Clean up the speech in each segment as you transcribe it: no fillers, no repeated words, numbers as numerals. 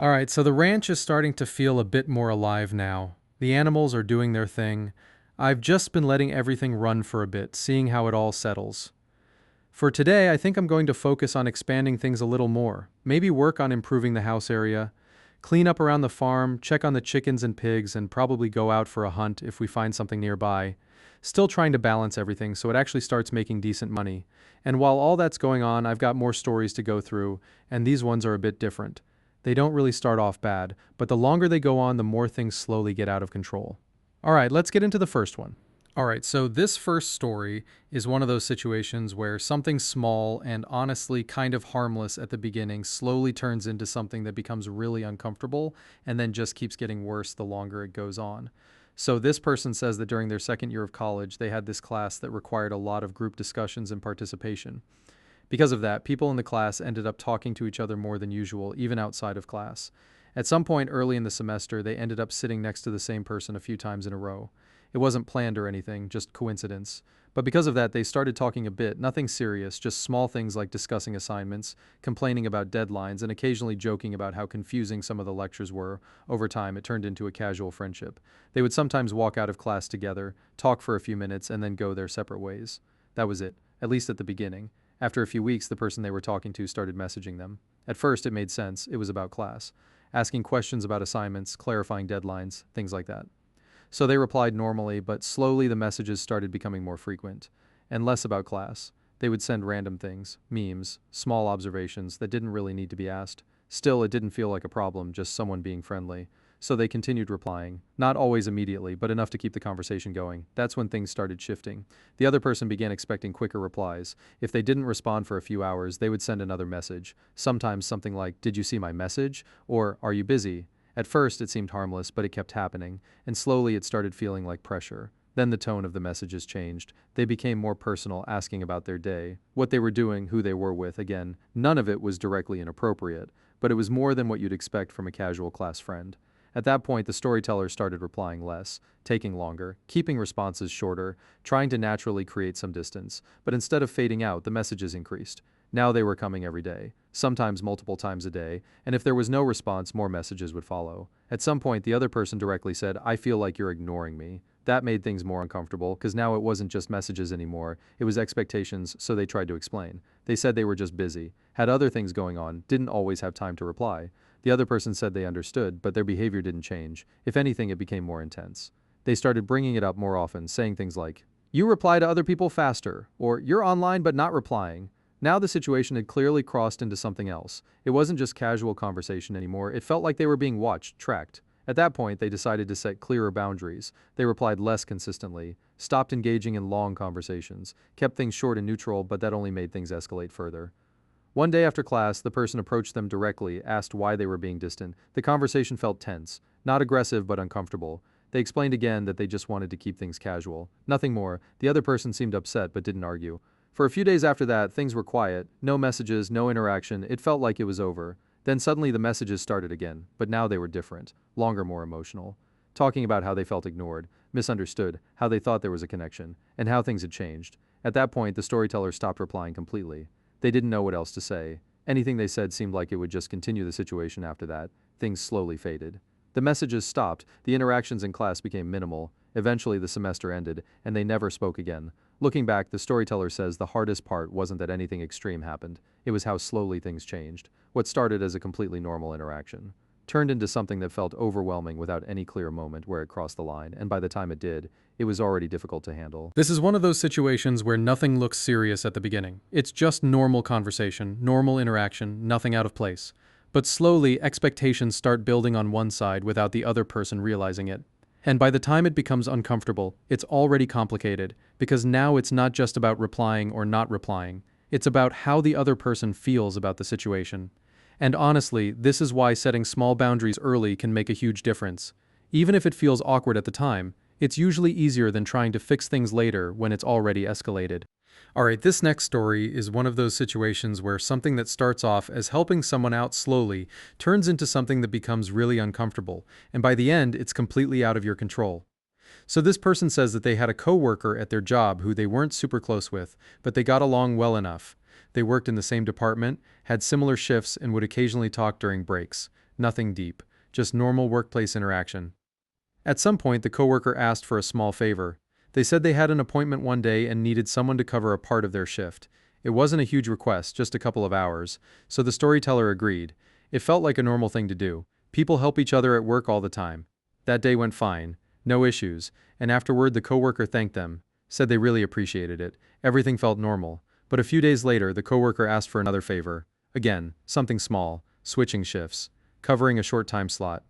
Alright, so the ranch is starting to feel a bit more alive now. The animals are doing their thing. I've just been letting everything run for a bit, seeing how it all settles. For today, I think I'm going to focus on expanding things a little more. Maybe work on improving the house area, clean up around the farm, check on the chickens and pigs, and probably go out for a hunt if we find something nearby. Still trying to balance everything so it actually starts making decent money. And while all that's going on, I've got more stories to go through, and these ones are a bit different. They don't really start off bad, but the longer they go on, the more things slowly get out of control. Alright, let's get into the first one. Alright, so this first story is one of those situations where something small and honestly kind of harmless at the beginning slowly turns into something that becomes really uncomfortable and then just keeps getting worse the longer it goes on. So this person says that during their second year of college, they had this class that required a lot of group discussions and participation. Because of that, people in the class ended up talking to each other more than usual, even outside of class. At some point early in the semester, they ended up sitting next to the same person a few times in a row. It wasn't planned or anything, just coincidence. But because of that, they started talking a bit, nothing serious, just small things like discussing assignments, complaining about deadlines, and occasionally joking about how confusing some of the lectures were. Over time, it turned into a casual friendship. They would sometimes walk out of class together, talk for a few minutes, and then go their separate ways. That was it, at least at the beginning. After a few weeks, the person they were talking to started messaging them. At first, it made sense. It was about class. Asking questions about assignments, clarifying deadlines, things like that. So they replied normally, but slowly the messages started becoming more frequent, and less about class. They would send random things, memes, small observations that didn't really need to be asked. Still, it didn't feel like a problem, just someone being friendly. So they continued replying, not always immediately, but enough to keep the conversation going. That's when things started shifting. The other person began expecting quicker replies. If they didn't respond for a few hours, they would send another message. Sometimes something like, "Did you see my message?" or "Are you busy?" At first, it seemed harmless, but it kept happening, and slowly it started feeling like pressure. Then the tone of the messages changed. They became more personal, asking about their day, what they were doing, who they were with. Again, none of it was directly inappropriate, but it was more than what you'd expect from a casual class friend. At that point, the storyteller started replying less, taking longer, keeping responses shorter, trying to naturally create some distance, but instead of fading out, the messages increased. Now they were coming every day, sometimes multiple times a day, and if there was no response, more messages would follow. At some point, the other person directly said, "I feel like you're ignoring me." That made things more uncomfortable, because now it wasn't just messages anymore, it was expectations, so they tried to explain. They said they were just busy, had other things going on, didn't always have time to reply. The other person said they understood, but their behavior didn't change. If anything, it became more intense. They started bringing it up more often, saying things like, "You reply to other people faster," or "You're online but not replying." Now the situation had clearly crossed into something else. It wasn't just casual conversation anymore, it felt like they were being watched, tracked. At that point, they decided to set clearer boundaries. They replied less consistently, stopped engaging in long conversations, kept things short and neutral, but that only made things escalate further. One day after class, the person approached them directly, asked why they were being distant. The conversation felt tense, not aggressive but uncomfortable. They explained again that they just wanted to keep things casual. Nothing more. The other person seemed upset but didn't argue. For a few days after that, things were quiet. No messages, no interaction. It felt like it was over. Then suddenly the messages started again, but now they were different, longer, more emotional. Talking about how they felt ignored, misunderstood, how they thought there was a connection, and how things had changed. At that point, the storyteller stopped replying completely. They didn't know what else to say. Anything they said seemed like it would just continue the situation after that. Things slowly faded. The messages stopped, the interactions in class became minimal. Eventually the semester ended, and they never spoke again. Looking back, the storyteller says the hardest part wasn't that anything extreme happened, it was how slowly things changed. What started as a completely normal interaction turned into something that felt overwhelming without any clear moment where it crossed the line, and by the time it did, it was already difficult to handle. This is one of those situations where nothing looks serious at the beginning. It's just normal conversation, normal interaction, nothing out of place. But slowly, expectations start building on one side without the other person realizing it. And by the time it becomes uncomfortable, it's already complicated, because now it's not just about replying or not replying. It's about how the other person feels about the situation. And honestly, this is why setting small boundaries early can make a huge difference. Even if it feels awkward at the time, it's usually easier than trying to fix things later when it's already escalated. Alright, this next story is one of those situations where something that starts off as helping someone out slowly turns into something that becomes really uncomfortable, and by the end, it's completely out of your control. So this person says that they had a coworker at their job who they weren't super close with, but they got along well enough. They worked in the same department, had similar shifts, and would occasionally talk during breaks. Nothing deep, just normal workplace interaction. At some point, the coworker asked for a small favor. They said they had an appointment one day and needed someone to cover a part of their shift. It wasn't a huge request, just a couple of hours, so the storyteller agreed. It felt like a normal thing to do. People help each other at work all the time. That day went fine, no issues, and afterward the coworker thanked them, said they really appreciated it. Everything felt normal. But a few days later, the coworker asked for another favor. Again, something small, switching shifts, covering a short time slot.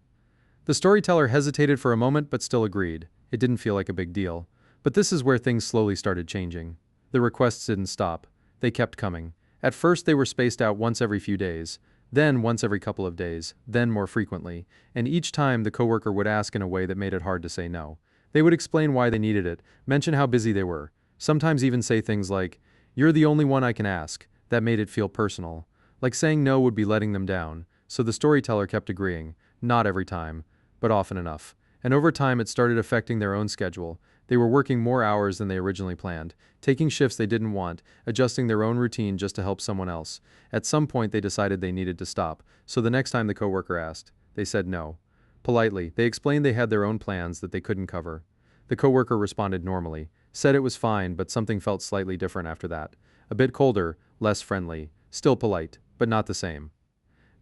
The storyteller hesitated for a moment but still agreed. It didn't feel like a big deal. But this is where things slowly started changing. The requests didn't stop. They kept coming. At first they were spaced out once every few days, then once every couple of days, then more frequently, and each time the coworker would ask in a way that made it hard to say no. They would explain why they needed it, mention how busy they were, sometimes even say things like, "You're the only one I can ask." That made it feel personal. Like saying no would be letting them down, so the storyteller kept agreeing, not every time, but often enough. And over time it started affecting their own schedule. They were working more hours than they originally planned, taking shifts they didn't want, adjusting their own routine just to help someone else. At some point they decided they needed to stop, so the next time the coworker asked, they said no. Politely, they explained they had their own plans that they couldn't cover. The coworker responded normally, said it was fine, but something felt slightly different after that. A bit colder, less friendly, still polite, but not the same.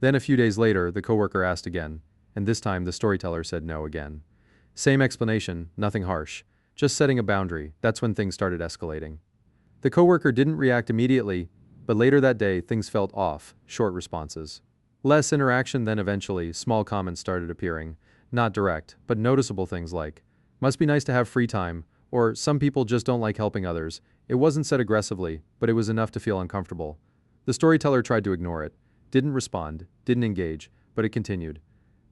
Then a few days later, the coworker asked again, and this time the storyteller said no again. Same explanation, nothing harsh. Just setting a boundary. That's when things started escalating. The coworker didn't react immediately, but later that day things felt off, short responses. Less interaction, then eventually, small comments started appearing. Not direct, but noticeable things like, "Must be nice to have free time," or "Some people just don't like helping others." It wasn't said aggressively, but it was enough to feel uncomfortable. The storyteller tried to ignore it, didn't respond, didn't engage, but it continued.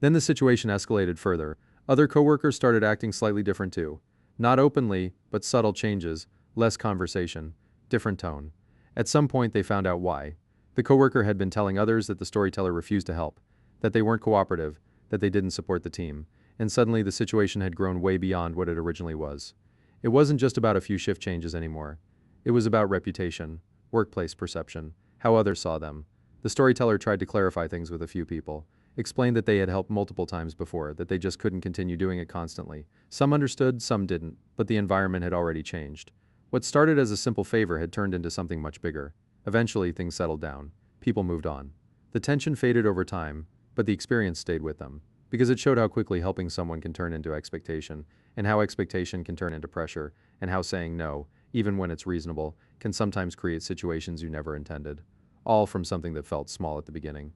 Then the situation escalated further. Other coworkers started acting slightly different too. Not openly, but subtle changes, less conversation, different tone. At some point they found out why. The coworker had been telling others that the storyteller refused to help, that they weren't cooperative, that they didn't support the team, and suddenly the situation had grown way beyond what it originally was. It wasn't just about a few shift changes anymore. It was about reputation, workplace perception, how others saw them. The storyteller tried to clarify things with a few people, explained that they had helped multiple times before, that they just couldn't continue doing it constantly. Some understood, some didn't, but the environment had already changed. What started as a simple favor had turned into something much bigger. Eventually, things settled down. People moved on. The tension faded over time, but the experience stayed with them, because it showed how quickly helping someone can turn into expectation, and how expectation can turn into pressure, and how saying no, even when it's reasonable, can sometimes create situations you never intended. All from something that felt small at the beginning.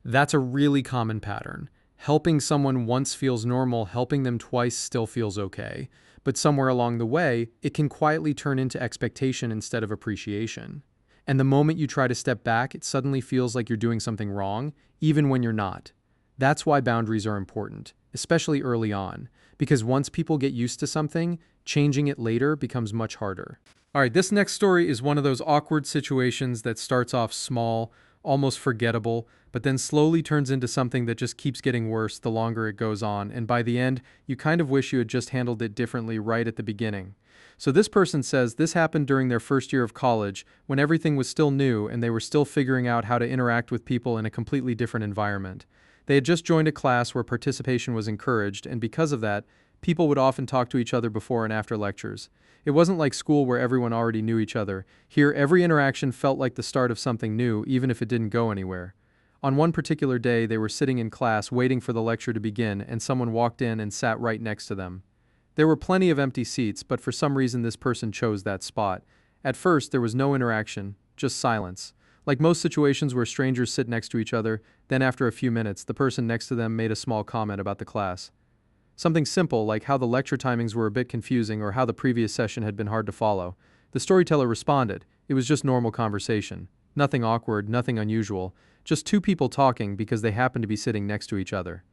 That's a really common pattern. Helping someone once feels normal, helping them twice still feels okay. But somewhere along the way, it can quietly turn into expectation instead of appreciation. And the moment you try to step back, it suddenly feels like you're doing something wrong, even when you're not. That's why boundaries are important, especially early on, because once people get used to something, changing it later becomes much harder. All right, this next story is one of those awkward situations that starts off small, almost forgettable, but then slowly turns into something that just keeps getting worse the longer it goes on, and by the end, you kind of wish you had just handled it differently right at the beginning. So this person says this happened during their first year of college, when everything was still new and they were still figuring out how to interact with people in a completely different environment. They had just joined a class where participation was encouraged, and because of that, people would often talk to each other before and after lectures. It wasn't like school where everyone already knew each other. Here, every interaction felt like the start of something new, even if it didn't go anywhere. On one particular day, they were sitting in class waiting for the lecture to begin, and someone walked in and sat right next to them. There were plenty of empty seats, but for some reason this person chose that spot. At first, there was no interaction, just silence. Like most situations where strangers sit next to each other, then after a few minutes, the person next to them made a small comment about the class. Something simple, like how the lecture timings were a bit confusing or how the previous session had been hard to follow. The storyteller responded. It was just normal conversation. Nothing awkward, nothing unusual. Just two people talking because they happened to be sitting next to each other.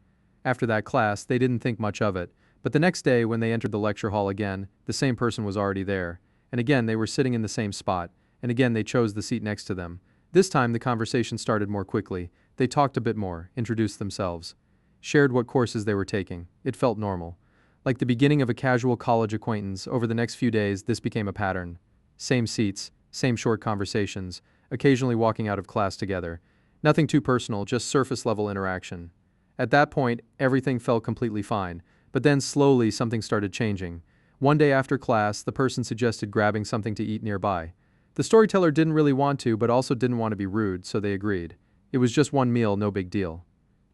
After that class, they didn't think much of it. But the next day, when they entered the lecture hall again, the same person was already there. And again, they were sitting in the same spot. And again, they chose the seat next to them. This time, the conversation started more quickly. They talked a bit more, introduced themselves, shared what courses they were taking. It felt normal. Like the beginning of a casual college acquaintance, over the next few days, this became a pattern. Same seats, same short conversations, occasionally walking out of class together. Nothing too personal, just surface-level interaction. At that point, everything felt completely fine, but then slowly something started changing. One day after class, the person suggested grabbing something to eat nearby. The storyteller didn't really want to, but also didn't want to be rude, so they agreed. It was just one meal, no big deal.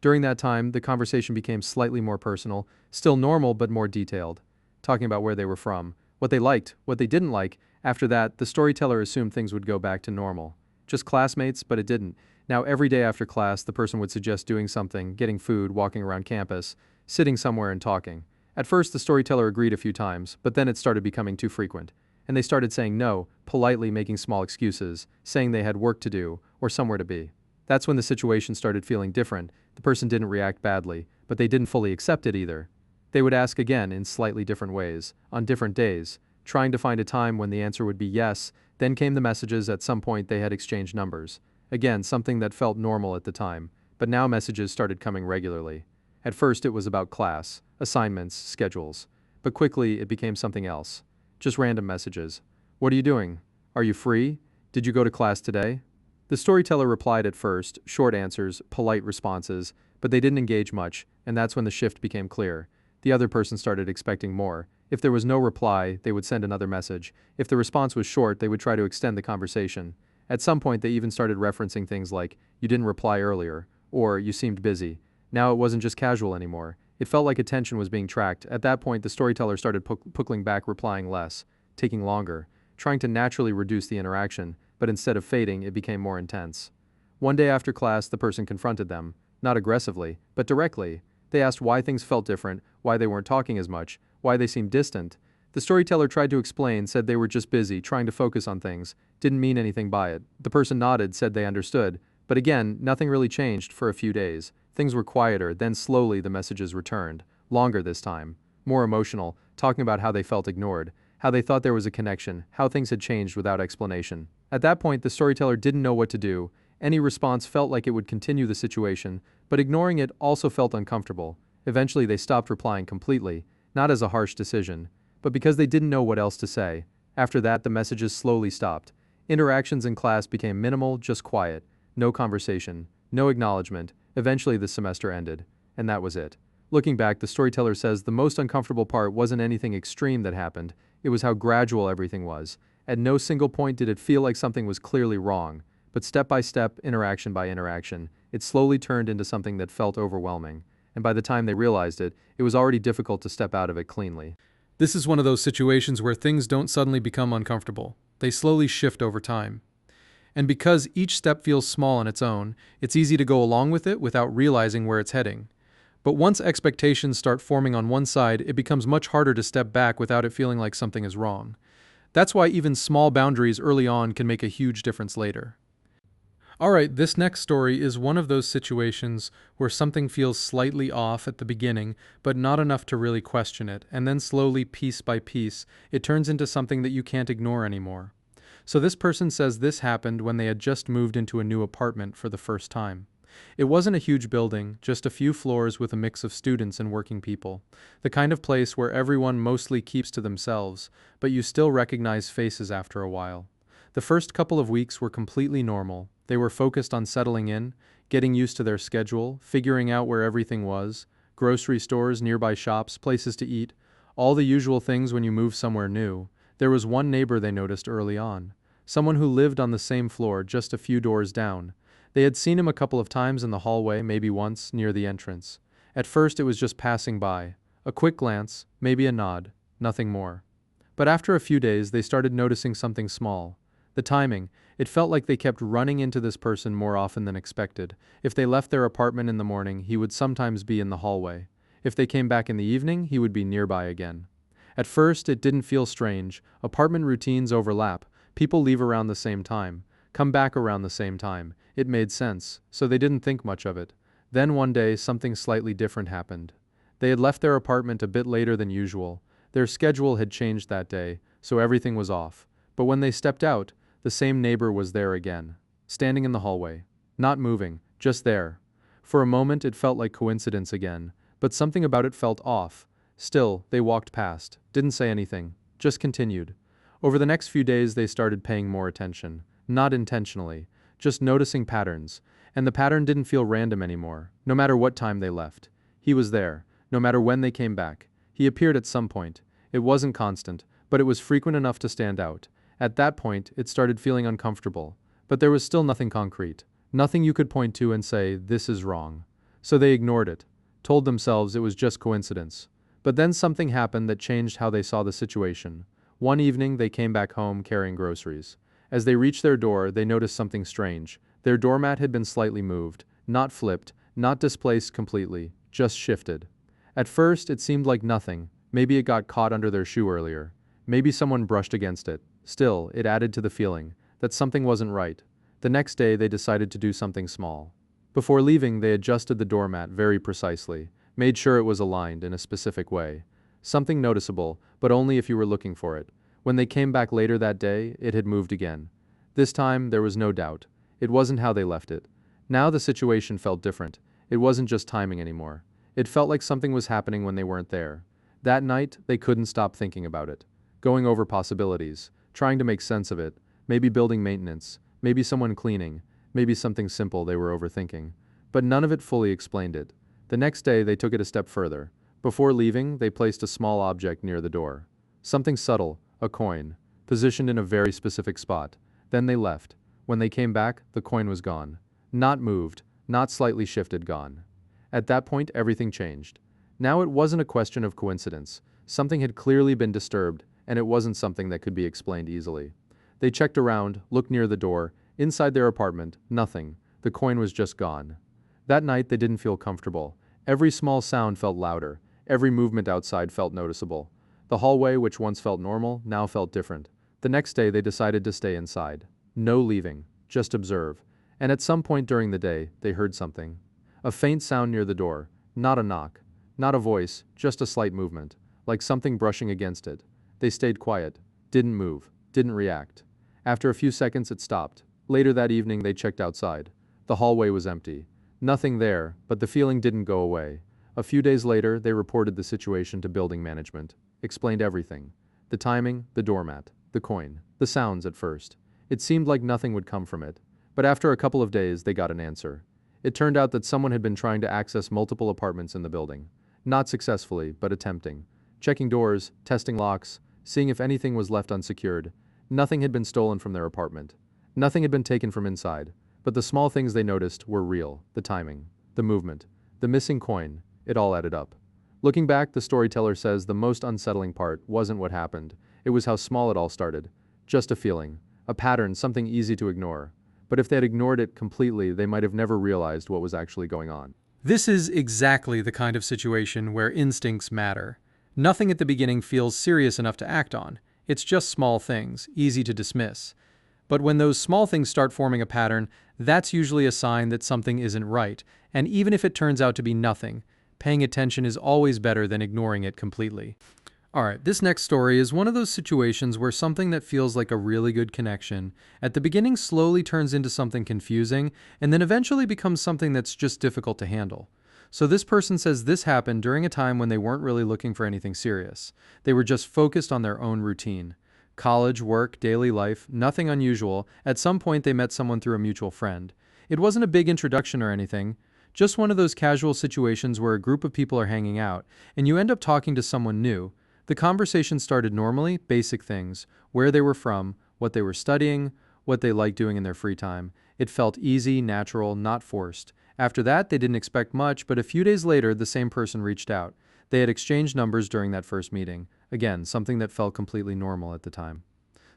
During that time, the conversation became slightly more personal, still normal but more detailed, talking about where they were from, what they liked, what they didn't like. After that, the storyteller assumed things would go back to normal. Just classmates, but it didn't. Now every day after class, the person would suggest doing something, getting food, walking around campus, sitting somewhere and talking. At first, the storyteller agreed a few times, but then it started becoming too frequent. And they started saying no, politely making small excuses, saying they had work to do, or somewhere to be. That's when the situation started feeling different. The person didn't react badly, but they didn't fully accept it either. They would ask again in slightly different ways, on different days, trying to find a time when the answer would be yes. Then came the messages. At some point they had exchanged numbers. Again, something that felt normal at the time, but now messages started coming regularly. At first it was about class, assignments, schedules, but quickly it became something else. Just random messages. What are you doing? Are you free? Did you go to class today? The storyteller replied at first, short answers, polite responses, but they didn't engage much, and that's when the shift became clear. The other person started expecting more. If there was no reply, they would send another message. If the response was short, they would try to extend the conversation. At some point, they even started referencing things like, "You didn't reply earlier," or "You seemed busy." Now it wasn't just casual anymore. It felt like attention was being tracked. At that point, the storyteller started puckling back, replying less, taking longer, trying to naturally reduce the interaction, but instead of fading, it became more intense. One day after class, the person confronted them, not aggressively, but directly. They asked why things felt different, why they weren't talking as much, why they seemed distant. The storyteller tried to explain, said they were just busy, trying to focus on things, didn't mean anything by it. The person nodded, said they understood, but again, nothing really changed for a few days. Things were quieter, then slowly the messages returned, longer this time, more emotional, talking about how they felt ignored, how they thought there was a connection, how things had changed without explanation. At that point, the storyteller didn't know what to do. Any response felt like it would continue the situation, but ignoring it also felt uncomfortable. Eventually they stopped replying completely, not as a harsh decision, but because they didn't know what else to say. After that, the messages slowly stopped. Interactions in class became minimal, just quiet, no conversation, no acknowledgement. Eventually the semester ended, and that was it. Looking back, the storyteller says the most uncomfortable part wasn't anything extreme that happened, it was how gradual everything was. At no single point did it feel like something was clearly wrong, but step by step, interaction by interaction, it slowly turned into something that felt overwhelming, and by the time they realized it, it was already difficult to step out of it cleanly. This is one of those situations where things don't suddenly become uncomfortable. They slowly shift over time. And because each step feels small on its own, it's easy to go along with it without realizing where it's heading. But once expectations start forming on one side, it becomes much harder to step back without it feeling like something is wrong. That's why even small boundaries early on can make a huge difference later. Alright, this next story is one of those situations where something feels slightly off at the beginning, but not enough to really question it, and then slowly, piece by piece, it turns into something that you can't ignore anymore. So this person says this happened when they had just moved into a new apartment for the first time. It wasn't a huge building, just a few floors with a mix of students and working people. The kind of place where everyone mostly keeps to themselves, but you still recognize faces after a while. The first couple of weeks were completely normal. They were focused on settling in, getting used to their schedule, figuring out where everything was, grocery stores, nearby shops, places to eat, all the usual things when you move somewhere new. There was one neighbor they noticed early on, someone who lived on the same floor, just a few doors down. They had seen him a couple of times in the hallway, maybe once, near the entrance. At first it was just passing by. A quick glance, maybe a nod, nothing more. But after a few days they started noticing something small. The timing, it felt like they kept running into this person more often than expected. If they left their apartment in the morning, he would sometimes be in the hallway. If they came back in the evening, he would be nearby again. At first, it didn't feel strange. Apartment routines overlap. People leave around the same time, come back around the same time. It made sense, so they didn't think much of it. Then one day, something slightly different happened. They had left their apartment a bit later than usual. Their schedule had changed that day, so everything was off. But when they stepped out, the same neighbor was there again, standing in the hallway, not moving, just there. For a moment it felt like coincidence again, but something about it felt off. Still, they walked past, didn't say anything, just continued. Over the next few days they started paying more attention, not intentionally, just noticing patterns. and the pattern didn't feel random anymore, no matter what time they left. He was there, no matter when they came back. He appeared at some point. It wasn't constant, but it was frequent enough to stand out. At that point, it started feeling uncomfortable. But there was still nothing concrete. Nothing you could point to and say, this is wrong. So they ignored it, told themselves it was just coincidence. But then something happened that changed how they saw the situation. One evening, they came back home carrying groceries. As they reached their door, they noticed something strange. Their doormat had been slightly moved, not flipped, not displaced completely, just shifted. At first, it seemed like nothing. Maybe it got caught under their shoe earlier. Maybe someone brushed against it. Still, it added to the feeling that something wasn't right. The next day, they decided to do something small. Before leaving, they adjusted the doormat very precisely, made sure it was aligned in a specific way. Something noticeable, but only if you were looking for it. When they came back later that day, it had moved again. This time, there was no doubt. It wasn't how they left it. Now the situation felt different. It wasn't just timing anymore. It felt like something was happening when they weren't there. That night, they couldn't stop thinking about it. Going over possibilities, trying to make sense of it, maybe building maintenance, maybe someone cleaning, maybe something simple they were overthinking. But none of it fully explained it. The next day, they took it a step further. Before leaving, they placed a small object near the door. Something subtle, a coin, positioned in a very specific spot. Then they left. When they came back, the coin was gone. Not moved, not slightly shifted, gone. At that point, everything changed. Now it wasn't a question of coincidence. Something had clearly been disturbed, and it wasn't something that could be explained easily. They checked around, looked near the door, inside their apartment, nothing. The coin was just gone. That night, they didn't feel comfortable. Every small sound felt louder. Every movement outside felt noticeable. The hallway, which once felt normal, now felt different. The next day, they decided to stay inside. No leaving, just observe. And at some point during the day, they heard something. A faint sound near the door. Not a knock. Not a voice, just a slight movement. Like something brushing against it. They stayed quiet. Didn't move. Didn't react. After a few seconds, it stopped. Later that evening, they checked outside. The hallway was empty. Nothing there, but the feeling didn't go away. A few days later, they reported the situation to building management. Explained everything. The timing, the doormat, the coin, the sounds at first. It seemed like nothing would come from it. But after a couple of days, they got an answer. It turned out that someone had been trying to access multiple apartments in the building. Not successfully, but attempting. Checking doors, testing locks, seeing if anything was left unsecured. Nothing had been stolen from their apartment. Nothing had been taken from inside. But the small things they noticed were real. The timing, the movement, the missing coin, it all added up. Looking back, the storyteller says the most unsettling part wasn't what happened. It was how small it all started. Just a feeling, a pattern, something easy to ignore. But if they had ignored it completely, they might have never realized what was actually going on. This is exactly the kind of situation where instincts matter. Nothing at the beginning feels serious enough to act on. It's just small things, easy to dismiss. But when those small things start forming a pattern, that's usually a sign that something isn't right. And even if it turns out to be nothing, paying attention is always better than ignoring it completely. Alright, this next story is one of those situations where something that feels like a really good connection at the beginning slowly turns into something confusing and then eventually becomes something that's just difficult to handle. So this person says this happened during a time when they weren't really looking for anything serious. They were just focused on their own routine. College, work, daily life, nothing unusual. At some point they met someone through a mutual friend. It wasn't a big introduction or anything, just one of those casual situations where a group of people are hanging out and you end up talking to someone new. The conversation started normally, basic things, where they were from, what they were studying, what they liked doing in their free time. It felt easy, natural, not forced. After that, they didn't expect much, but a few days later, the same person reached out. They had exchanged numbers during that first meeting. Again, something that felt completely normal at the time.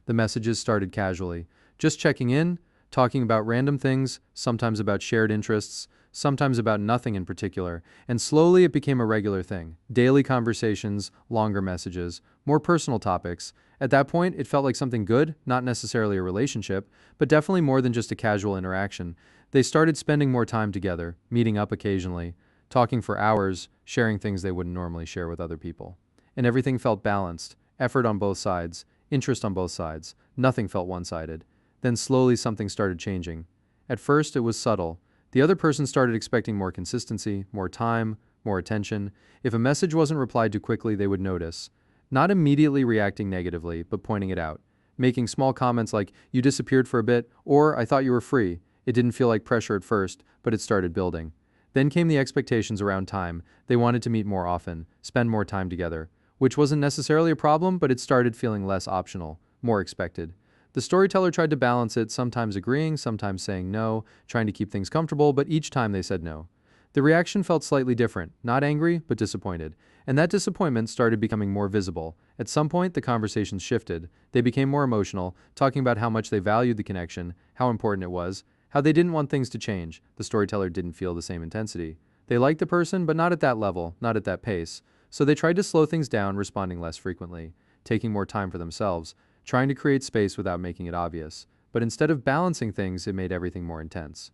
The messages started casually, just checking in, talking about random things, sometimes about shared interests, sometimes about nothing in particular, and slowly it became a regular thing. Daily conversations, longer messages, more personal topics. At that point, it felt like something good, not necessarily a relationship, but definitely more than just a casual interaction. They started spending more time together, meeting up occasionally, talking for hours, sharing things they wouldn't normally share with other people. And everything felt balanced, effort on both sides, interest on both sides. Nothing felt one-sided. Then slowly something started changing. At first, it was subtle. The other person started expecting more consistency, more time, more attention. If a message wasn't replied to quickly, they would notice. Not immediately reacting negatively, but pointing it out. Making small comments like, "You disappeared for a bit," or "I thought you were free." It didn't feel like pressure at first, but it started building. Then came the expectations around time. They wanted to meet more often, spend more time together, which wasn't necessarily a problem, but it started feeling less optional, more expected. The storyteller tried to balance it, sometimes agreeing, sometimes saying no, trying to keep things comfortable, but each time they said no. The reaction felt slightly different, not angry, but disappointed. And that disappointment started becoming more visible. At some point, the conversations shifted. They became more emotional, talking about how much they valued the connection, how important it was, how they didn't want things to change. The storyteller didn't feel the same intensity. They liked the person, but not at that level, not at that pace. So they tried to slow things down, responding less frequently, taking more time for themselves, trying to create space without making it obvious. But instead of balancing things, it made everything more intense.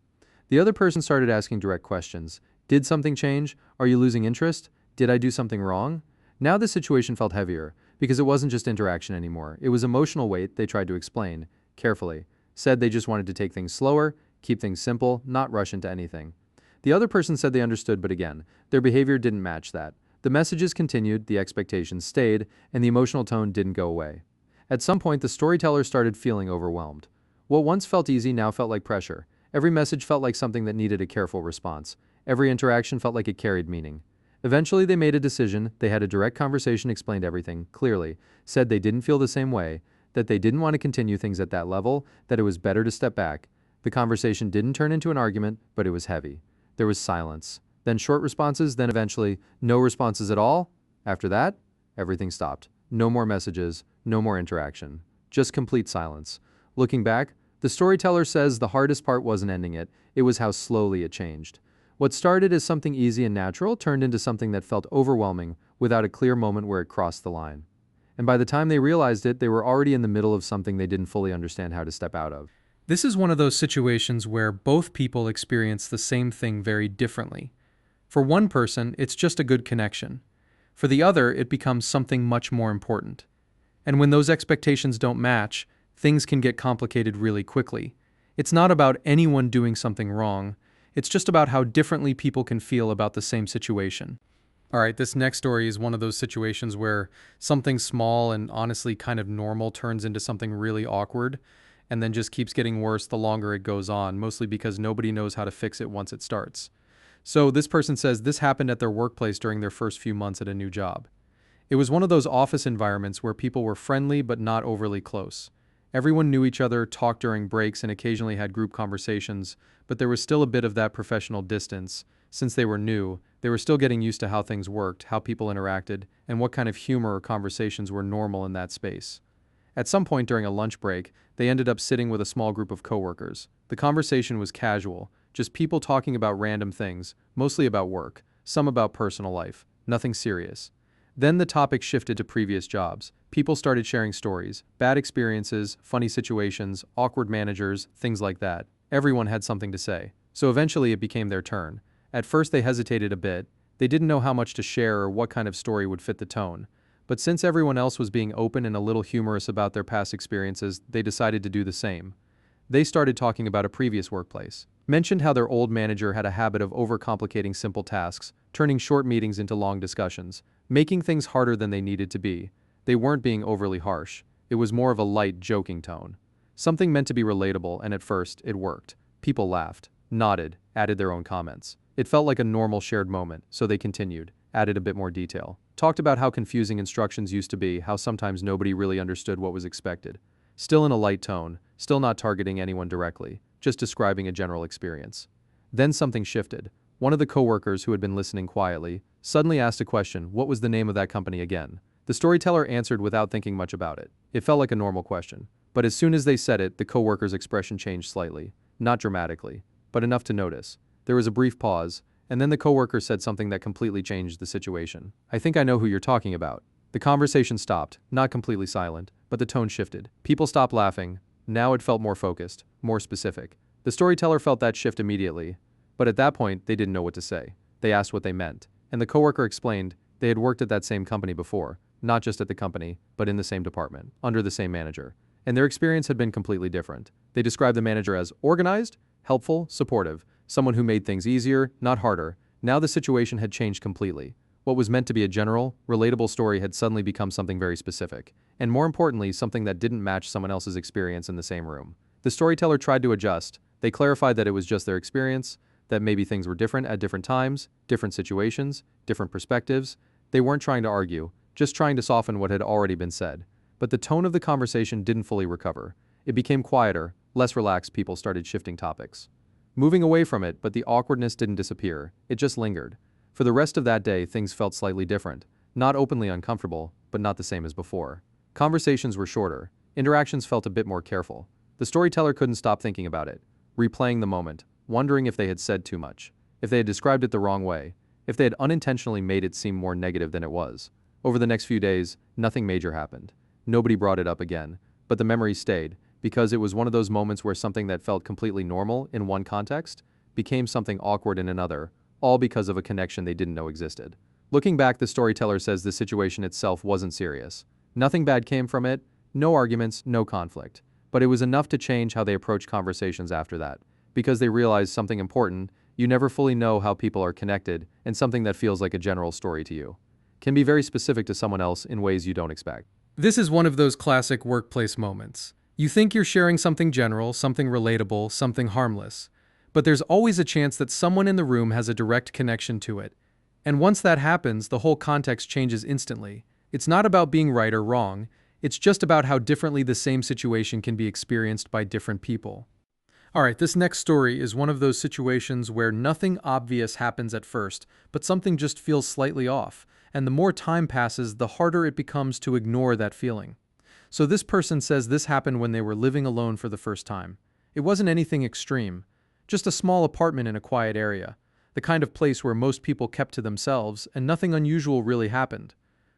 The other person started asking direct questions. Did something change? Are you losing interest? Did I do something wrong? Now the situation felt heavier, because it wasn't just interaction anymore. It was emotional weight they tried to explain, carefully. Said they just wanted to take things slower, keep things simple, not rush into anything. The other person said they understood, but again, their behavior didn't match that. The messages continued, the expectations stayed, and the emotional tone didn't go away. At some point, the storyteller started feeling overwhelmed. What once felt easy now felt like pressure. Every message felt like something that needed a careful response. Every interaction felt like it carried meaning. Eventually, they made a decision. They had a direct conversation, explained everything, clearly, said they didn't feel the same way, that they didn't want to continue things at that level, that it was better to step back. The conversation didn't turn into an argument, but it was heavy. There was silence. Then short responses, then eventually, no responses at all. After that, everything stopped. No more messages, no more interaction. Just complete silence. Looking back, the storyteller says the hardest part wasn't ending it, it was how slowly it changed. What started as something easy and natural turned into something that felt overwhelming without a clear moment where it crossed the line. And by the time they realized it, they were already in the middle of something they didn't fully understand how to step out of. This is one of those situations where both people experience the same thing very differently. For one person, it's just a good connection. For the other, it becomes something much more important. And when those expectations don't match, things can get complicated really quickly. It's not about anyone doing something wrong. It's just about how differently people can feel about the same situation. All right, this next story is one of those situations where something small and honestly kind of normal turns into something really awkward and then just keeps getting worse the longer it goes on, mostly because nobody knows how to fix it once it starts. So this person says this happened at their workplace during their first few months at a new job. It was one of those office environments where people were friendly but not overly close. Everyone knew each other, talked during breaks, and occasionally had group conversations, but there was still a bit of that professional distance. Since they were new, they were still getting used to how things worked, how people interacted, and what kind of humor or conversations were normal in that space. At some point during a lunch break, they ended up sitting with a small group of coworkers. The conversation was casual, just people talking about random things, mostly about work, some about personal life, nothing serious. Then the topic shifted to previous jobs. People started sharing stories, bad experiences, funny situations, awkward managers, things like that. Everyone had something to say. So eventually it became their turn. At first they hesitated a bit. They didn't know how much to share or what kind of story would fit the tone. But since everyone else was being open and a little humorous about their past experiences, they decided to do the same. They started talking about a previous workplace. Mentioned how their old manager had a habit of overcomplicating simple tasks, turning short meetings into long discussions, making things harder than they needed to be. They weren't being overly harsh. It was more of a light, joking tone. Something meant to be relatable, and at first, it worked. People laughed, nodded, added their own comments. It felt like a normal shared moment, so they continued, added a bit more detail. Talked about how confusing instructions used to be, how sometimes nobody really understood what was expected. Still in a light tone, still not targeting anyone directly, just describing a general experience. Then something shifted. One of the coworkers who had been listening quietly suddenly asked a question. What was the name of that company again? The storyteller answered without thinking much about it. It felt like a normal question. But as soon as they said it, the coworker's expression changed slightly. Not dramatically, but enough to notice. There was a brief pause, and then the coworker said something that completely changed the situation. I think I know who you're talking about. The conversation stopped, not completely silent, but the tone shifted. People stopped laughing. Now it felt more focused, more specific. The storyteller felt that shift immediately, but at that point, they didn't know what to say. They asked what they meant, and the coworker explained they had worked at that same company before, not just at the company, but in the same department, under the same manager. And their experience had been completely different. They described the manager as organized, helpful, supportive, someone who made things easier, not harder. Now the situation had changed completely. What was meant to be a general, relatable story had suddenly become something very specific, and more importantly, something that didn't match someone else's experience in the same room. The storyteller tried to adjust, They clarified that it was just their experience, that maybe things were different at different times, different situations, different perspectives. They weren't trying to argue, just trying to soften what had already been said. But the tone of the conversation didn't fully recover. It became quieter, less relaxed. People started shifting topics, moving away from it, but the awkwardness didn't disappear. It just lingered. For the rest of that day, things felt slightly different. Not openly uncomfortable, but not the same as before. Conversations were shorter. Interactions felt a bit more careful. The storyteller couldn't stop thinking about it, replaying the moment, wondering if they had said too much, if they had described it the wrong way, if they had unintentionally made it seem more negative than it was. Over the next few days, nothing major happened. Nobody brought it up again, but the memory stayed, because it was one of those moments where something that felt completely normal in one context became something awkward in another, all because of a connection they didn't know existed. Looking back, the storyteller says the situation itself wasn't serious. Nothing bad came from it, no arguments, no conflict. But it was enough to change how they approach conversations after that, because they realized something important: you never fully know how people are connected, and something that feels like a general story to you can be very specific to someone else in ways you don't expect. This is one of those classic workplace moments. You think you're sharing something general, something relatable, something harmless, but there's always a chance that someone in the room has a direct connection to it. And once that happens, the whole context changes instantly. It's not about being right or wrong, it's just about how differently the same situation can be experienced by different people. Alright, this next story is one of those situations where nothing obvious happens at first, but something just feels slightly off, and the more time passes, the harder it becomes to ignore that feeling. So this person says this happened when they were living alone for the first time. It wasn't anything extreme, just a small apartment in a quiet area, the kind of place where most people kept to themselves, and nothing unusual really happened.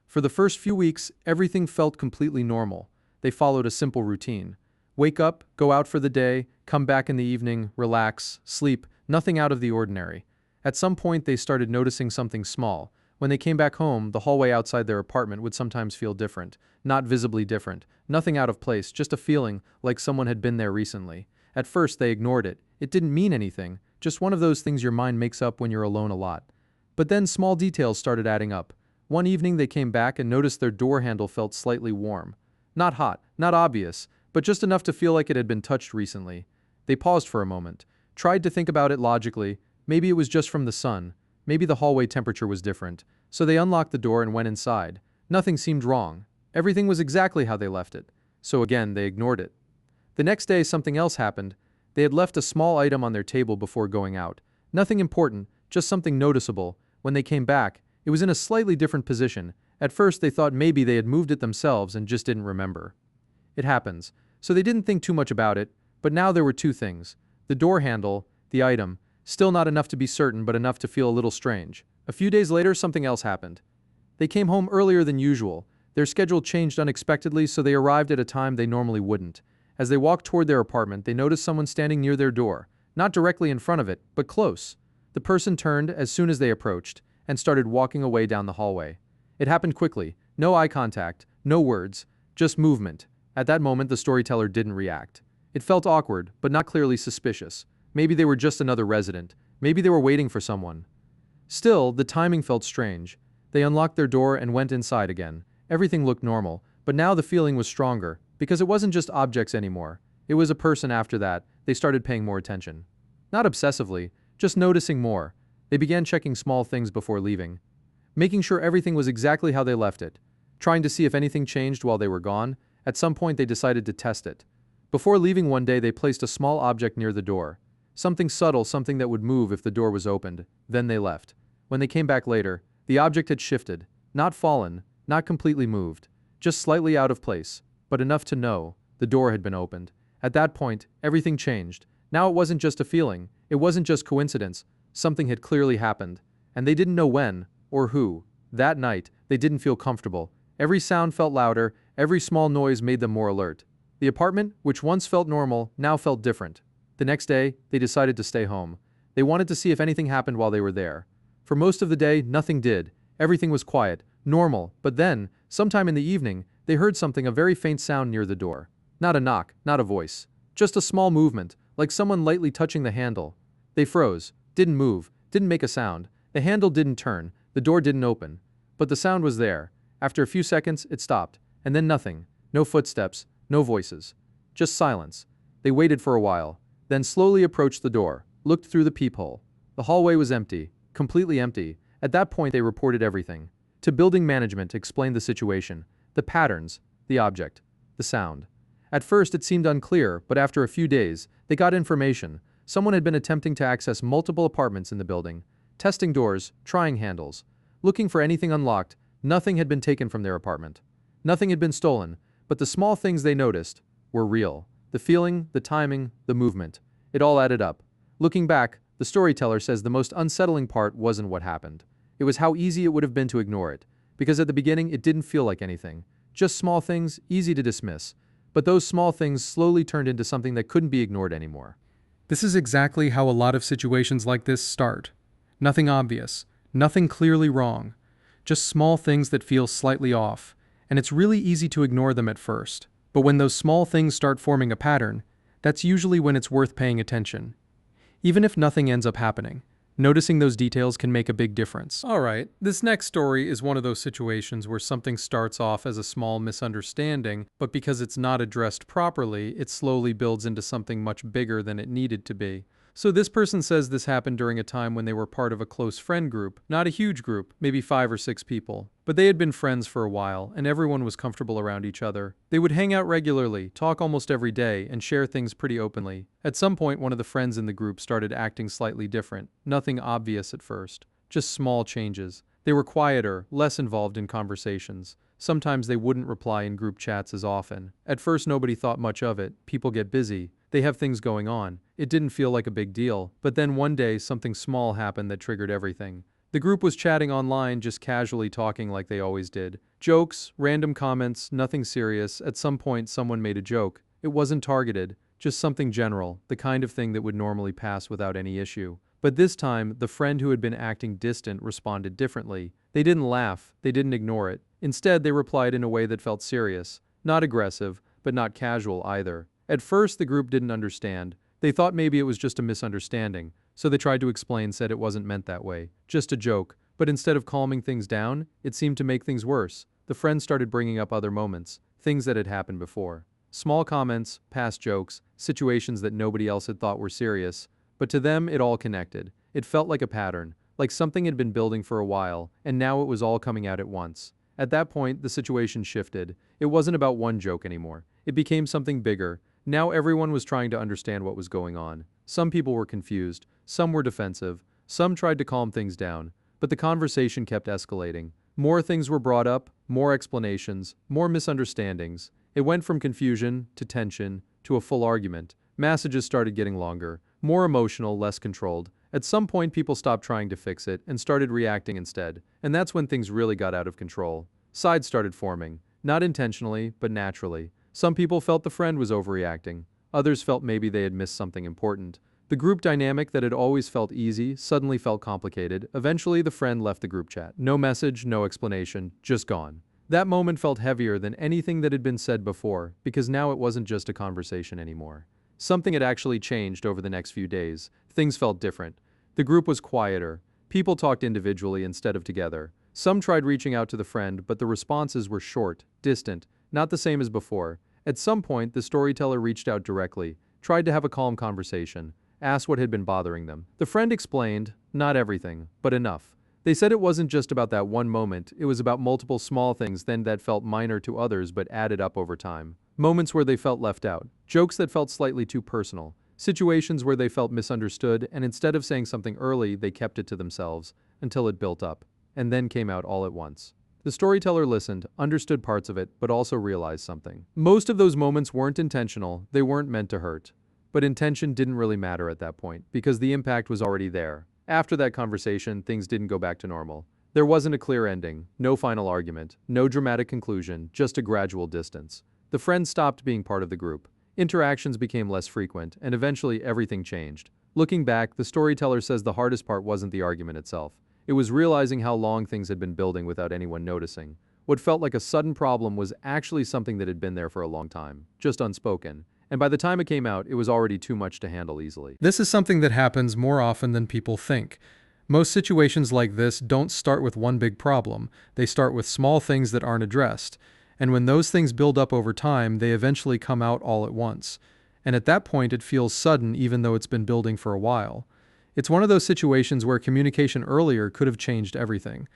For the first few weeks, everything felt completely normal. They followed a simple routine. Wake up, go out for the day, come back in the evening, relax, sleep, nothing out of the ordinary. At some point, they started noticing something small. When they came back home, the hallway outside their apartment would sometimes feel different, not visibly different, nothing out of place, just a feeling like someone had been there recently. At first, they ignored it. It didn't mean anything, just one of those things your mind makes up when you're alone a lot. But then small details started adding up. One evening they came back and noticed their door handle felt slightly warm. Not hot, not obvious, but just enough to feel like it had been touched recently. They paused for a moment, tried to think about it logically. Maybe it was just from the sun, maybe the hallway temperature was different. So they unlocked the door and went inside. Nothing seemed wrong. Everything was exactly how they left it. So again, they ignored it. The next day something else happened. They had left a small item on their table before going out. Nothing important, just something noticeable. When they came back, it was in a slightly different position. At first they thought maybe they had moved it themselves and just didn't remember. It happens. So they didn't think too much about it, but now there were two things. The door handle, the item, still not enough to be certain but enough to feel a little strange. A few days later something else happened. They came home earlier than usual. Their schedule changed unexpectedly, so they arrived at a time they normally wouldn't. As they walked toward their apartment, they noticed someone standing near their door, not directly in front of it, but close. The person turned as soon as they approached, and started walking away down the hallway. It happened quickly, no eye contact, no words, just movement. At that moment, the storyteller didn't react. It felt awkward, but not clearly suspicious. Maybe they were just another resident. Maybe they were waiting for someone. Still, the timing felt strange. They unlocked their door and went inside again. Everything looked normal, but now the feeling was stronger, because it wasn't just objects anymore. It was a person. After that, they started paying more attention. Not obsessively, just noticing more. They began checking small things before leaving, making sure everything was exactly how they left it, trying to see if anything changed while they were gone. At some point they decided to test it. Before leaving one day they placed a small object near the door. Something subtle, something that would move if the door was opened. Then they left. When they came back later, the object had shifted, not fallen, not completely moved, just slightly out of place, but enough to know the door had been opened. At that point, everything changed. Now it wasn't just a feeling, it wasn't just coincidence. Something had clearly happened, and they didn't know when or who. That night, they didn't feel comfortable. Every sound felt louder, every small noise made them more alert. The apartment, which once felt normal, now felt different. The next day, they decided to stay home. They wanted to see if anything happened while they were there. For most of the day, nothing did. Everything was quiet, normal, but then, sometime in the evening, they heard something, a very faint sound near the door. Not a knock, not a voice. Just a small movement, like someone lightly touching the handle. They froze, didn't move, didn't make a sound. The handle didn't turn, the door didn't open. But the sound was there. After a few seconds, it stopped. And then nothing. No footsteps, no voices. Just silence. They waited for a while. then slowly approached the door, looked through the peephole. The hallway was empty, completely empty. At that point they reported everything. To building management, explained the situation, the patterns, the object, the sound. At first it seemed unclear, but after a few days, they got information. Someone had been attempting to access multiple apartments in the building, testing doors, trying handles, looking for anything unlocked. Nothing had been taken from their apartment. Nothing had been stolen, but the small things they noticed were real. The feeling, the timing, the movement. It all added up. Looking back, the storyteller says the most unsettling part wasn't what happened. It was how easy it would have been to ignore it, because at the beginning it didn't feel like anything. Just small things, easy to dismiss. But those small things slowly turned into something that couldn't be ignored anymore. This is exactly how a lot of situations like this start. Nothing obvious, nothing clearly wrong, just small things that feel slightly off, and it's really easy to ignore them at first. But when those small things start forming a pattern, that's usually when it's worth paying attention. Even if nothing ends up happening, noticing those details can make a big difference. Alright, this next story is one of those situations where something starts off as a small misunderstanding, but because it's not addressed properly, it slowly builds into something much bigger than it needed to be. So this person says this happened during a time when they were part of a close friend group, not a huge group, maybe 5 or 6 people. But they had been friends for a while, and everyone was comfortable around each other. They would hang out regularly, talk almost every day, and share things pretty openly. At some point, one of the friends in the group started acting slightly different. Nothing obvious at first, just small changes. They were quieter, less involved in conversations. Sometimes they wouldn't reply in group chats as often. At first nobody thought much of it. People get busy. They have things going on. It didn't feel like a big deal. But then one day something small happened that triggered everything. The group was chatting online, just casually talking like they always did. Jokes, random comments, nothing serious. At some point someone made a joke. It wasn't targeted, just something general, the kind of thing that would normally pass without any issue. But this time, the friend who had been acting distant responded differently. They didn't laugh, they didn't ignore it. Instead, they replied in a way that felt serious. Not aggressive, but not casual either. At first, the group didn't understand. They thought maybe it was just a misunderstanding, so they tried to explain, said it wasn't meant that way. Just a joke. But instead of calming things down, it seemed to make things worse. The friend started bringing up other moments, things that had happened before. Small comments, past jokes, situations that nobody else had thought were serious. But to them, it all connected. It felt like a pattern, like something had been building for a while, and now it was all coming out at once. At that point, the situation shifted. It wasn't about one joke anymore. It became something bigger. Now everyone was trying to understand what was going on. Some people were confused, some were defensive, some tried to calm things down, but the conversation kept escalating. More things were brought up, more explanations, more misunderstandings. It went from confusion to tension to a full argument. Messages started getting longer, more emotional, less controlled. At some point people stopped trying to fix it and started reacting instead, and that's when things really got out of control. Sides started forming, not intentionally, but naturally. Some people felt the friend was overreacting. Others felt maybe they had missed something important. The group dynamic that had always felt easy suddenly felt complicated. Eventually, the friend left the group chat. No message, no explanation, just gone. That moment felt heavier than anything that had been said before, because now it wasn't just a conversation anymore. Something had actually changed over the next few days. Things felt different. The group was quieter. People talked individually instead of together. Some tried reaching out to the friend, but the responses were short, distant, not the same as before. At some point, the storyteller reached out directly, tried to have a calm conversation, asked what had been bothering them. The friend explained, not everything, but enough. They said it wasn't just about that one moment, it was about multiple small things then that felt minor to others but added up over time. Moments where they felt left out, jokes that felt slightly too personal, situations where they felt misunderstood, and instead of saying something early, they kept it to themselves until it built up, and then came out all at once. The storyteller listened, understood parts of it, but also realized something. Most of those moments weren't intentional, they weren't meant to hurt. But intention didn't really matter at that point, because the impact was already there. After that conversation, things didn't go back to normal. There wasn't a clear ending, no final argument, no dramatic conclusion, just a gradual distance. The friend stopped being part of the group. Interactions became less frequent, and eventually everything changed. Looking back, the storyteller says the hardest part wasn't the argument itself. It was realizing how long things had been building without anyone noticing. What felt like a sudden problem was actually something that had been there for a long time, just unspoken. And by the time it came out, it was already too much to handle easily. This is something that happens more often than people think. Most situations like this don't start with one big problem. They start with small things that aren't addressed. And when those things build up over time, they eventually come out all at once. And at that point, it feels sudden even though it's been building for a while. It's one of those situations where communication earlier could have changed everything.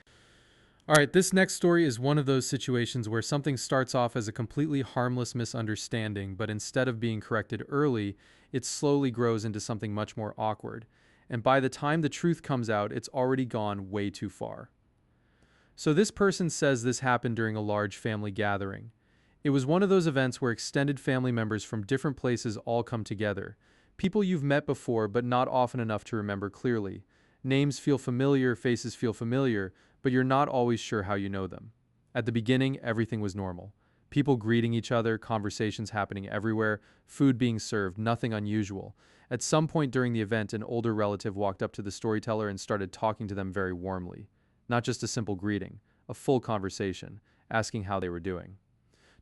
All right, this next story is one of those situations where something starts off as a completely harmless misunderstanding, but instead of being corrected early, it slowly grows into something much more awkward. And by the time the truth comes out, it's already gone way too far. So this person says this happened during a large family gathering. It was one of those events where extended family members from different places all come together. People you've met before, but not often enough to remember clearly. Names feel familiar, faces feel familiar, but you're not always sure how you know them. At the beginning, everything was normal. People greeting each other, conversations happening everywhere, food being served, nothing unusual. At some point during the event, an older relative walked up to the storyteller and started talking to them very warmly. Not just a simple greeting, a full conversation, asking how they were doing.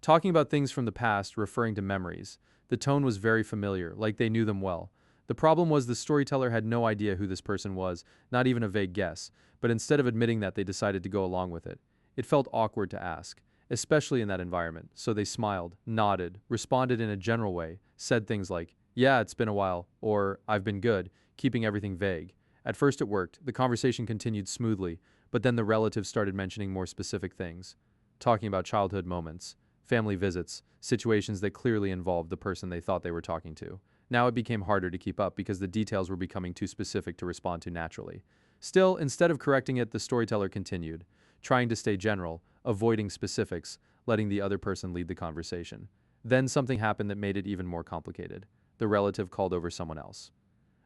Talking about things from the past, referring to memories. The tone was very familiar, like they knew them well. The problem was the storyteller had no idea who this person was, not even a vague guess, but instead of admitting that, they decided to go along with it. It felt awkward to ask, especially in that environment, so they smiled, nodded, responded in a general way, said things like, "Yeah, it's been a while," or "I've been good," keeping everything vague. At first it worked, the conversation continued smoothly, but then the relatives started mentioning more specific things, talking about childhood moments, family visits, situations that clearly involved the person they thought they were talking to. Now it became harder to keep up because the details were becoming too specific to respond to naturally. Still, instead of correcting it, the storyteller continued, trying to stay general, avoiding specifics, letting the other person lead the conversation. Then something happened that made it even more complicated. The relative called over someone else.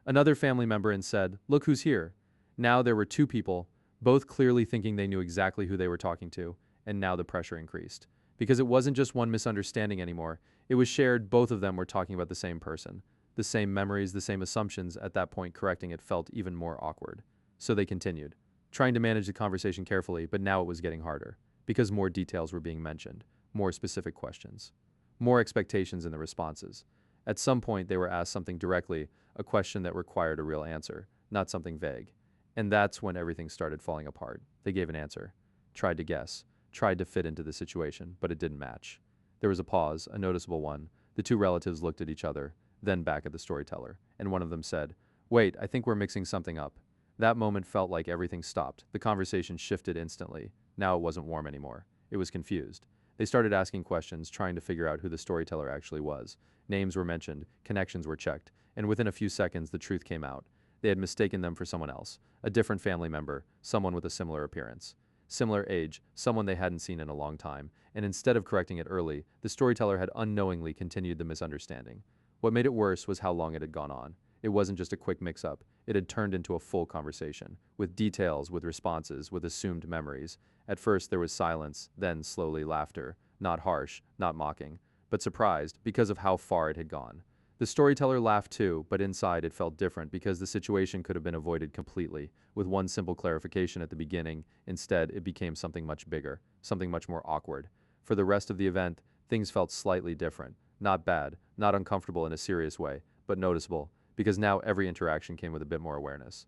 Another family member and said, "Look who's here." Now there were two people, both clearly thinking they knew exactly who they were talking to, and now the pressure increased. Because it wasn't just one misunderstanding anymore, it was shared, both of them were talking about the same person. The same memories, the same assumptions. At that point, correcting it felt even more awkward. So they continued, trying to manage the conversation carefully, but now it was getting harder, because more details were being mentioned, more specific questions, more expectations in the responses. At some point, they were asked something directly, a question that required a real answer, not something vague. And that's when everything started falling apart. They gave an answer, tried to guess, tried to fit into the situation, but it didn't match. There was a pause, a noticeable one. The two relatives looked at each other, then back at the storyteller, and one of them said, "Wait, I think we're mixing something up." That moment felt like everything stopped. The conversation shifted instantly. Now it wasn't warm anymore. It was confused. They started asking questions, trying to figure out who the storyteller actually was. Names were mentioned, connections were checked, and within a few seconds the truth came out. They had mistaken them for someone else, a different family member, someone with a similar appearance, similar age, someone they hadn't seen in a long time, and instead of correcting it early, the storyteller had unknowingly continued the misunderstanding. What made it worse was how long it had gone on. It wasn't just a quick mix-up, it had turned into a full conversation, with details, with responses, with assumed memories. At first there was silence, then slowly laughter, not harsh, not mocking, but surprised because of how far it had gone. The storyteller laughed too, but inside it felt different because the situation could have been avoided completely. With one simple clarification at the beginning, instead it became something much bigger, something much more awkward. For the rest of the event, things felt slightly different. Not bad, not uncomfortable in a serious way, but noticeable, because now every interaction came with a bit more awareness.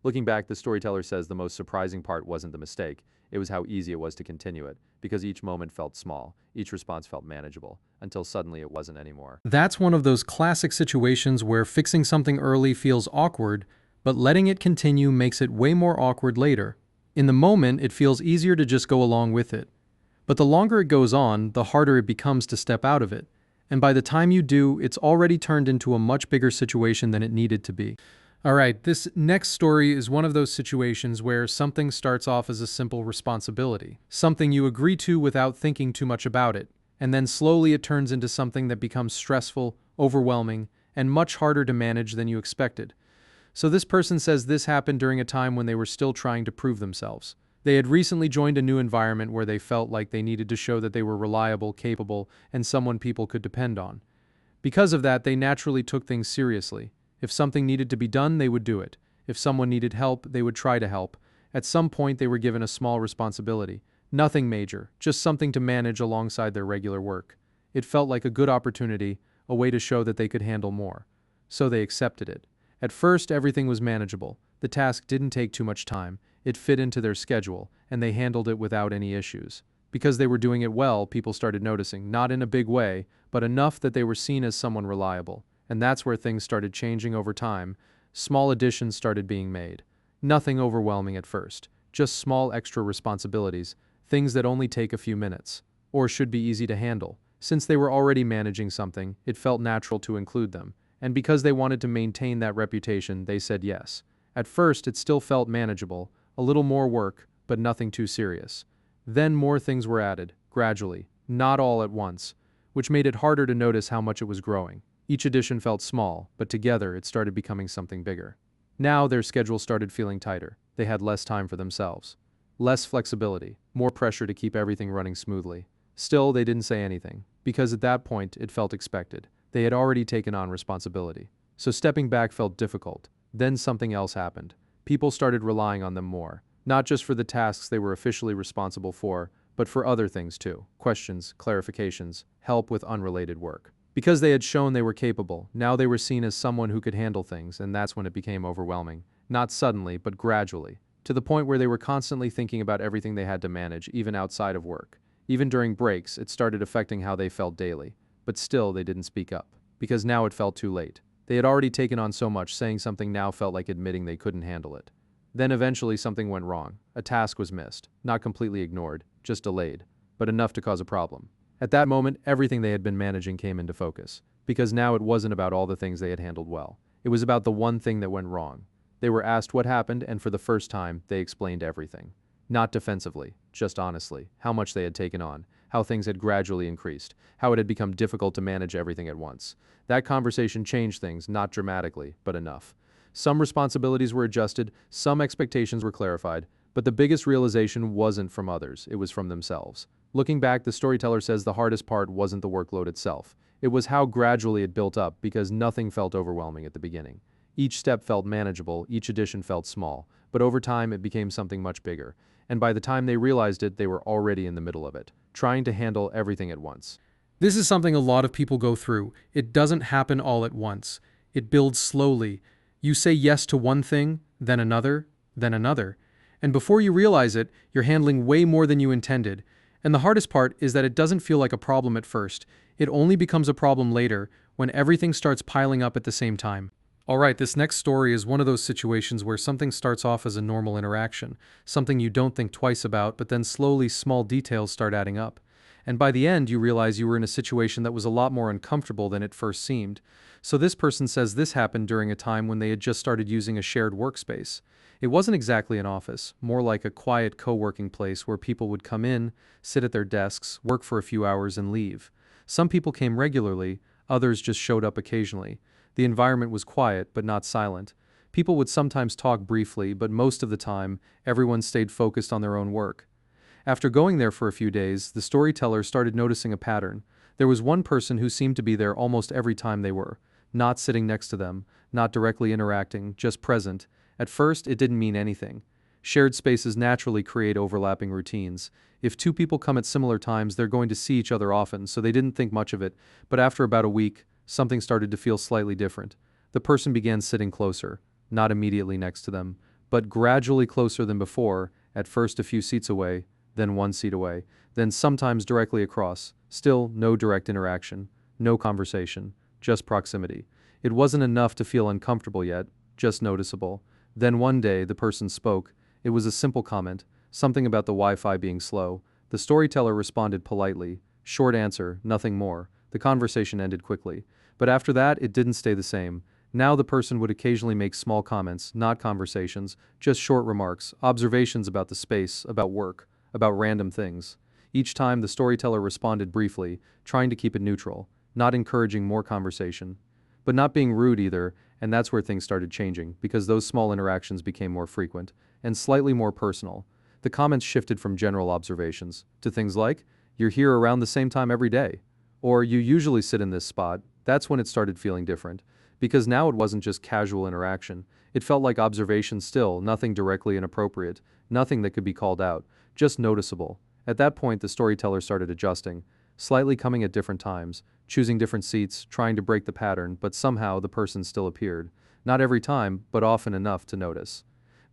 Looking back, the storyteller says the most surprising part wasn't the mistake, it was how easy it was to continue it, because each moment felt small, each response felt manageable, until suddenly it wasn't anymore. That's one of those classic situations where fixing something early feels awkward, but letting it continue makes it way more awkward later. In the moment, it feels easier to just go along with it. But the longer it goes on, the harder it becomes to step out of it. And by the time you do, it's already turned into a much bigger situation than it needed to be. All right, this next story is one of those situations where something starts off as a simple responsibility, something you agree to without thinking too much about it, and then slowly it turns into something that becomes stressful, overwhelming, and much harder to manage than you expected. So this person says this happened during a time when they were still trying to prove themselves. They had recently joined a new environment where they felt like they needed to show that they were reliable, capable, and someone people could depend on. Because of that, they naturally took things seriously. If something needed to be done, they would do it. If someone needed help, they would try to help. At some point, they were given a small responsibility. Nothing major, just something to manage alongside their regular work. It felt like a good opportunity, a way to show that they could handle more. So they accepted it. At first, everything was manageable. The task didn't take too much time. It fit into their schedule, and they handled it without any issues. Because they were doing it well, people started noticing, not in a big way, but enough that they were seen as someone reliable. And that's where things started changing over time. Small additions started being made. Nothing overwhelming at first, just small extra responsibilities, things that only take a few minutes, or should be easy to handle. Since they were already managing something, it felt natural to include them, and because they wanted to maintain that reputation, they said yes. At first, it still felt manageable, a little more work, but nothing too serious. Then more things were added, gradually, not all at once, which made it harder to notice how much it was growing. Each addition felt small, but together it started becoming something bigger. Now their schedule started feeling tighter. They had less time for themselves. Less flexibility, more pressure to keep everything running smoothly. Still, they didn't say anything, because at that point it felt expected. They had already taken on responsibility. So stepping back felt difficult. Then something else happened. People started relying on them more, not just for the tasks they were officially responsible for, but for other things too. Questions, clarifications, help with unrelated work. Because they had shown they were capable, now they were seen as someone who could handle things, and that's when it became overwhelming. Not suddenly, but gradually, to the point where they were constantly thinking about everything they had to manage, even outside of work. Even during breaks, it started affecting how they felt daily. But still, they didn't speak up, because now it felt too late. They had already taken on so much, saying something now felt like admitting they couldn't handle it. Then eventually something went wrong. A task was missed, not completely ignored, just delayed, but enough to cause a problem. At that moment, everything they had been managing came into focus, because now it wasn't about all the things they had handled well. It was about the one thing that went wrong. They were asked what happened, and for the first time, they explained everything. Not defensively, just honestly, how much they had taken on, how things had gradually increased, how it had become difficult to manage everything at once. That conversation changed things, not dramatically, but enough. Some responsibilities were adjusted, some expectations were clarified, but the biggest realization wasn't from others, it was from themselves. Looking back, the storyteller says the hardest part wasn't the workload itself. It was how gradually it built up, because nothing felt overwhelming at the beginning. Each step felt manageable, each addition felt small, but over time it became something much bigger. And by the time they realized it, they were already in the middle of it, trying to handle everything at once. This is something a lot of people go through. It doesn't happen all at once. It builds slowly. You say yes to one thing, then another, then another. And before you realize it, you're handling way more than you intended. And the hardest part is that it doesn't feel like a problem at first. It only becomes a problem later, when everything starts piling up at the same time. Alright, this next story is one of those situations where something starts off as a normal interaction, something you don't think twice about, but then slowly small details start adding up. And by the end, you realize you were in a situation that was a lot more uncomfortable than it first seemed. So this person says this happened during a time when they had just started using a shared workspace. It wasn't exactly an office, more like a quiet co-working place where people would come in, sit at their desks, work for a few hours, and leave. Some people came regularly, others just showed up occasionally. The environment was quiet, but not silent. People would sometimes talk briefly, but most of the time, everyone stayed focused on their own work. After going there for a few days, the storyteller started noticing a pattern. There was one person who seemed to be there almost every time they were, not sitting next to them, not directly interacting, just present. At first, it didn't mean anything. Shared spaces naturally create overlapping routines. If two people come at similar times, they're going to see each other often, so they didn't think much of it. But after about a week, something started to feel slightly different. The person began sitting closer, not immediately next to them, but gradually closer than before, at first a few seats away, then 1 seat away, then sometimes directly across. Still, no direct interaction, no conversation, just proximity. It wasn't enough to feel uncomfortable yet, just noticeable. Then one day, the person spoke. It was a simple comment, something about the Wi-Fi being slow. The storyteller responded politely. Short answer, nothing more. The conversation ended quickly. But after that, it didn't stay the same. Now the person would occasionally make small comments, not conversations, just short remarks, observations about the space, about work, about random things. Each time the storyteller responded briefly, trying to keep it neutral, not encouraging more conversation, but not being rude either, and that's where things started changing, because those small interactions became more frequent, and slightly more personal. The comments shifted from general observations to things like, "You're here around the same time every day," or "You usually sit in this spot." That's when it started feeling different, because now it wasn't just casual interaction. It felt like observation still, nothing directly inappropriate, nothing that could be called out, just noticeable. At that point, the storyteller started adjusting, slightly coming at different times, choosing different seats, trying to break the pattern, but somehow the person still appeared. Not every time, but often enough to notice.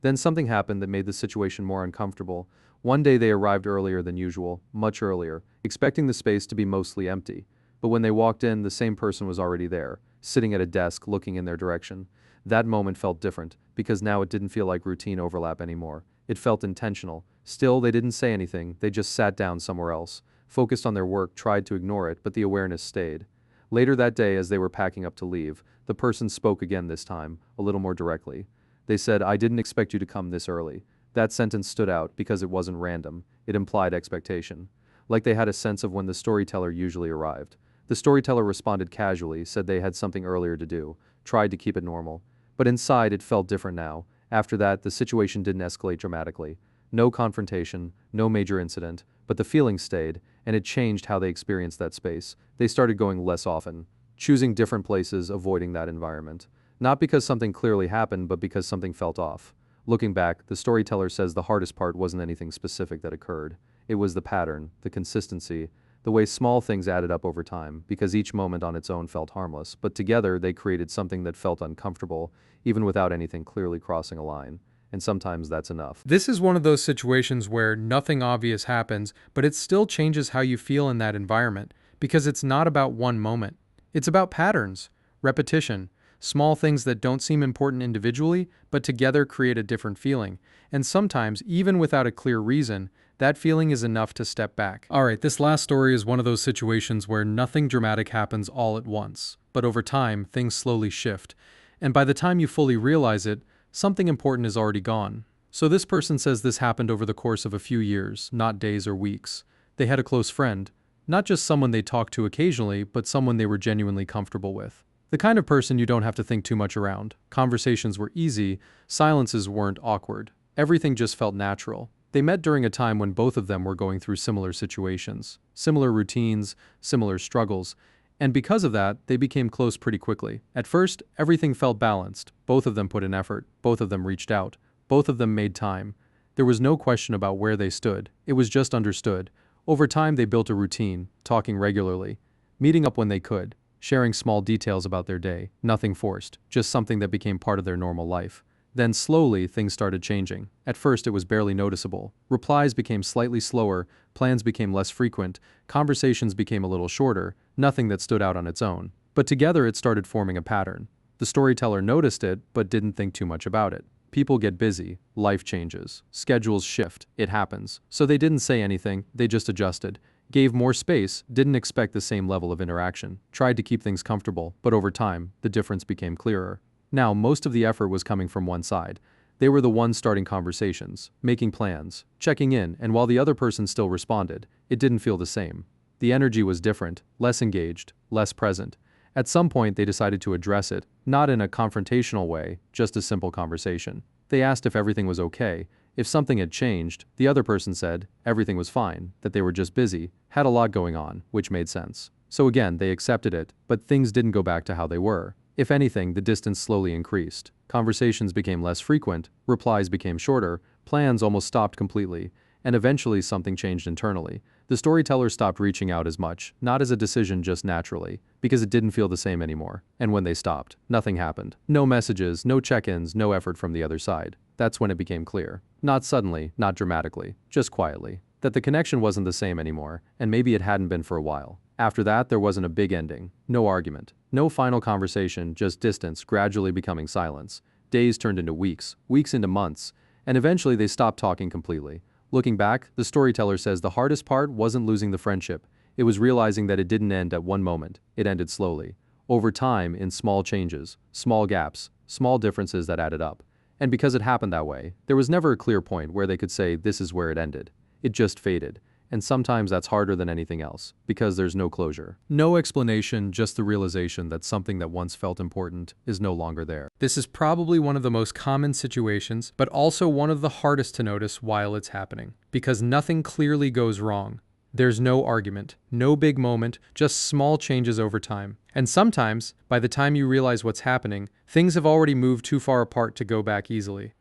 Then something happened that made the situation more uncomfortable. One day they arrived earlier than usual, much earlier, expecting the space to be mostly empty. But when they walked in, the same person was already there, sitting at a desk looking in their direction. That moment felt different, because now it didn't feel like routine overlap anymore. It felt intentional. Still, they didn't say anything, they just sat down somewhere else, focused on their work, tried to ignore it, but the awareness stayed. Later that day, as they were packing up to leave, the person spoke again this time, a little more directly. They said, "I didn't expect you to come this early." That sentence stood out because it wasn't random, it implied expectation. Like they had a sense of when the storyteller usually arrived. The storyteller responded casually, said they had something earlier to do, tried to keep it normal. But inside it felt different now. After that, the situation didn't escalate dramatically. No confrontation, no major incident, but the feeling stayed, and it changed how they experienced that space. They started going less often, choosing different places, avoiding that environment. Not because something clearly happened, but because something felt off. Looking back, the storyteller says the hardest part wasn't anything specific that occurred. It was the pattern, the consistency, the way small things added up over time, because each moment on its own felt harmless, but together they created something that felt uncomfortable, even without anything clearly crossing a line. And sometimes that's enough. This is one of those situations where nothing obvious happens, but it still changes how you feel in that environment, because it's not about one moment. It's about patterns, repetition, small things that don't seem important individually, but together create a different feeling. And sometimes, even without a clear reason, that feeling is enough to step back. Alright, this last story is one of those situations where nothing dramatic happens all at once, but over time, things slowly shift. And by the time you fully realize it, something important is already gone. So this person says this happened over the course of a few years, not days or weeks. They had a close friend, not just someone they talked to occasionally, but someone they were genuinely comfortable with. The kind of person you don't have to think too much around. Conversations were easy, silences weren't awkward. Everything just felt natural. They met during a time when both of them were going through similar situations, similar routines, similar struggles, and because of that, they became close pretty quickly. At first, everything felt balanced. Both of them put in effort, both of them reached out, both of them made time. There was no question about where they stood. It was just understood. Over time, they built a routine, talking regularly, meeting up when they could, sharing small details about their day, nothing forced, just something that became part of their normal life. Then slowly, things started changing. At first, it was barely noticeable. Replies became slightly slower, plans became less frequent, conversations became a little shorter, nothing that stood out on its own. But together, it started forming a pattern. The storyteller noticed it, but didn't think too much about it. People get busy, life changes, schedules shift, it happens. So they didn't say anything, they just adjusted. Gave more space, didn't expect the same level of interaction, tried to keep things comfortable, but over time, the difference became clearer. Now, most of the effort was coming from one side. They were the ones starting conversations, making plans, checking in, and while the other person still responded, it didn't feel the same. The energy was different, less engaged, less present. At some point, they decided to address it, not in a confrontational way, just a simple conversation. They asked if everything was okay. If something had changed, the other person said everything was fine, that they were just busy, had a lot going on, which made sense. So again, they accepted it, but things didn't go back to how they were. If anything, the distance slowly increased. Conversations became less frequent, replies became shorter, plans almost stopped completely, and eventually something changed internally. The storyteller stopped reaching out as much, not as a decision, just naturally, because it didn't feel the same anymore. And when they stopped, nothing happened. No messages, no check-ins, no effort from the other side. That's when it became clear. Not suddenly, not dramatically, just quietly. That the connection wasn't the same anymore, and maybe it hadn't been for a while. After that, there wasn't a big ending. No argument. No final conversation, just distance, gradually becoming silence. Days turned into weeks, weeks into months, and eventually they stopped talking completely. Looking back, the storyteller says the hardest part wasn't losing the friendship. It was realizing that it didn't end at one moment. It ended slowly. Over time, in small changes, small gaps, small differences that added up. And because it happened that way, there was never a clear point where they could say this is where it ended. It just faded. And sometimes that's harder than anything else, because there's no closure. No explanation, just the realization that something that once felt important is no longer there. This is probably one of the most common situations, but also one of the hardest to notice while it's happening, because nothing clearly goes wrong. There's no argument, no big moment, just small changes over time. And sometimes, by the time you realize what's happening, things have already moved too far apart to go back easily.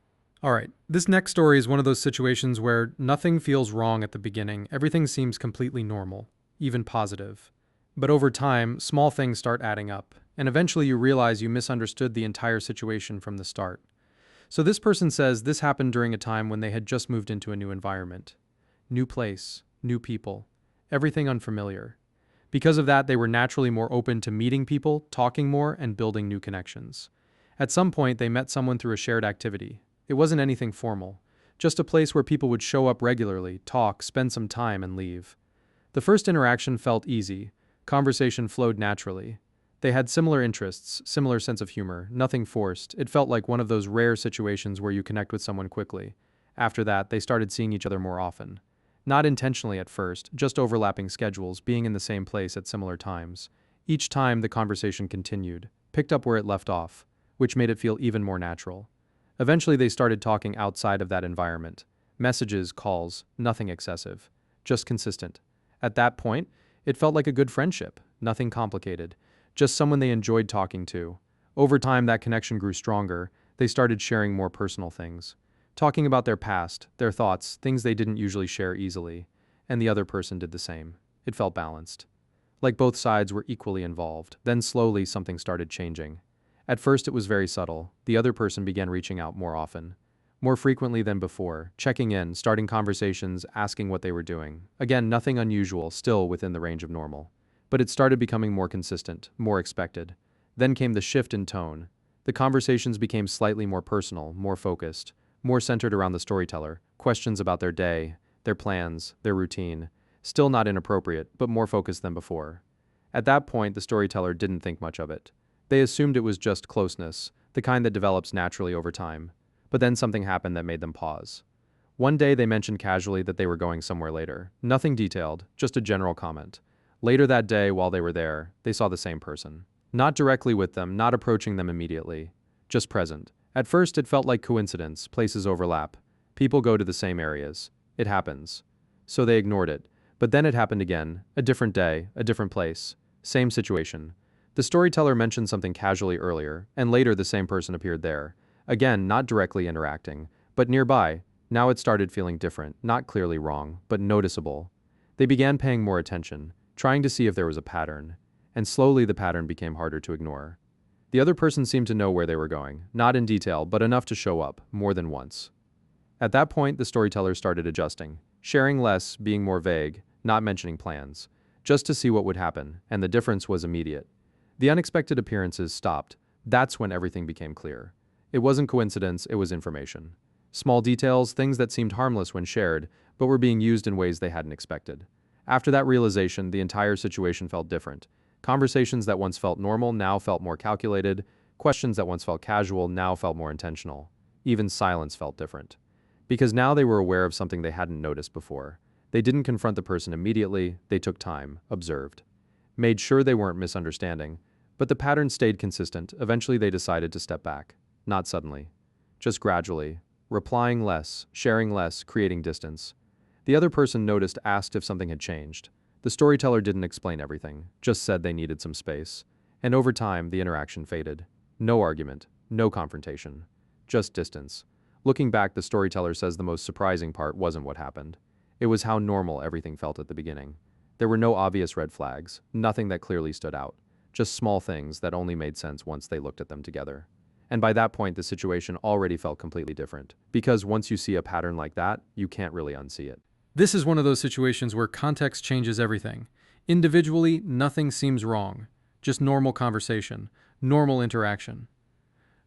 Alright, this next story is one of those situations where nothing feels wrong at the beginning, everything seems completely normal, even positive. But over time, small things start adding up, and eventually you realize you misunderstood the entire situation from the start. So this person says this happened during a time when they had just moved into a new environment. new place, new people, everything unfamiliar. Because of that, they were naturally more open to meeting people, talking more, and building new connections. At some point, they met someone through a shared activity. It wasn't anything formal, just a place where people would show up regularly, talk, spend some time, and leave. The first interaction felt easy. Conversation flowed naturally. They had similar interests, similar sense of humor, nothing forced. It felt like one of those rare situations where you connect with someone quickly. After that, they started seeing each other more often. Not intentionally at first, just overlapping schedules, being in the same place at similar times. Each time, the conversation continued, picked up where it left off, which made it feel even more natural. Eventually, they started talking outside of that environment. Messages, calls, nothing excessive, just consistent. At that point, it felt like a good friendship, nothing complicated, just someone they enjoyed talking to. Over time, that connection grew stronger. They started sharing more personal things, talking about their past, their thoughts, things they didn't usually share easily, and the other person did the same. It felt balanced. Like both sides were equally involved. Then slowly, something started changing. At first, it was very subtle. The other person began reaching out more often, more frequently than before, checking in, starting conversations, asking what they were doing. Again, nothing unusual, still within the range of normal. But it started becoming more consistent, more expected. Then came the shift in tone. The conversations became slightly more personal, more focused, more centered around the storyteller, questions about their day, their plans, their routine. Still not inappropriate, but more focused than before. At that point, the storyteller didn't think much of it. They assumed it was just closeness, the kind that develops naturally over time. But then something happened that made them pause. One day they mentioned casually that they were going somewhere later. Nothing detailed, just a general comment. Later that day, while they were there, they saw the same person. Not directly with them, not approaching them immediately, just present. At first it felt like coincidence, places overlap. People go to the same areas. It happens. So they ignored it. But then it happened again, a different day, a different place. Same situation. The storyteller mentioned something casually earlier, and later the same person appeared there. Again, not directly interacting, but nearby. Now it started feeling different, not clearly wrong, but noticeable. They began paying more attention, trying to see if there was a pattern, and slowly the pattern became harder to ignore. The other person seemed to know where they were going, not in detail, but enough to show up, more than once. At that point, the storyteller started adjusting, sharing less, being more vague, not mentioning plans, just to see what would happen, and the difference was immediate. The unexpected appearances stopped. That's when everything became clear. It wasn't coincidence, it was information. Small details, things that seemed harmless when shared, but were being used in ways they hadn't expected. After that realization, the entire situation felt different. Conversations that once felt normal now felt more calculated. Questions that once felt casual now felt more intentional. Even silence felt different. Because now they were aware of something they hadn't noticed before. They didn't confront the person immediately, they took time, observed. Made sure they weren't misunderstanding. But the pattern stayed consistent. Eventually they decided to step back. Not suddenly. Just gradually. Replying less, sharing less, creating distance. The other person noticed, asked if something had changed. The storyteller didn't explain everything, just said they needed some space. And over time, the interaction faded. No argument, no confrontation. Just distance. Looking back, the storyteller says the most surprising part wasn't what happened. It was how normal everything felt at the beginning. There were no obvious red flags, nothing that clearly stood out. Just small things that only made sense once they looked at them together. And by that point, the situation already felt completely different. Because once you see a pattern like that, you can't really unsee it. This is one of those situations where context changes everything. Individually, nothing seems wrong. Just normal conversation, normal interaction.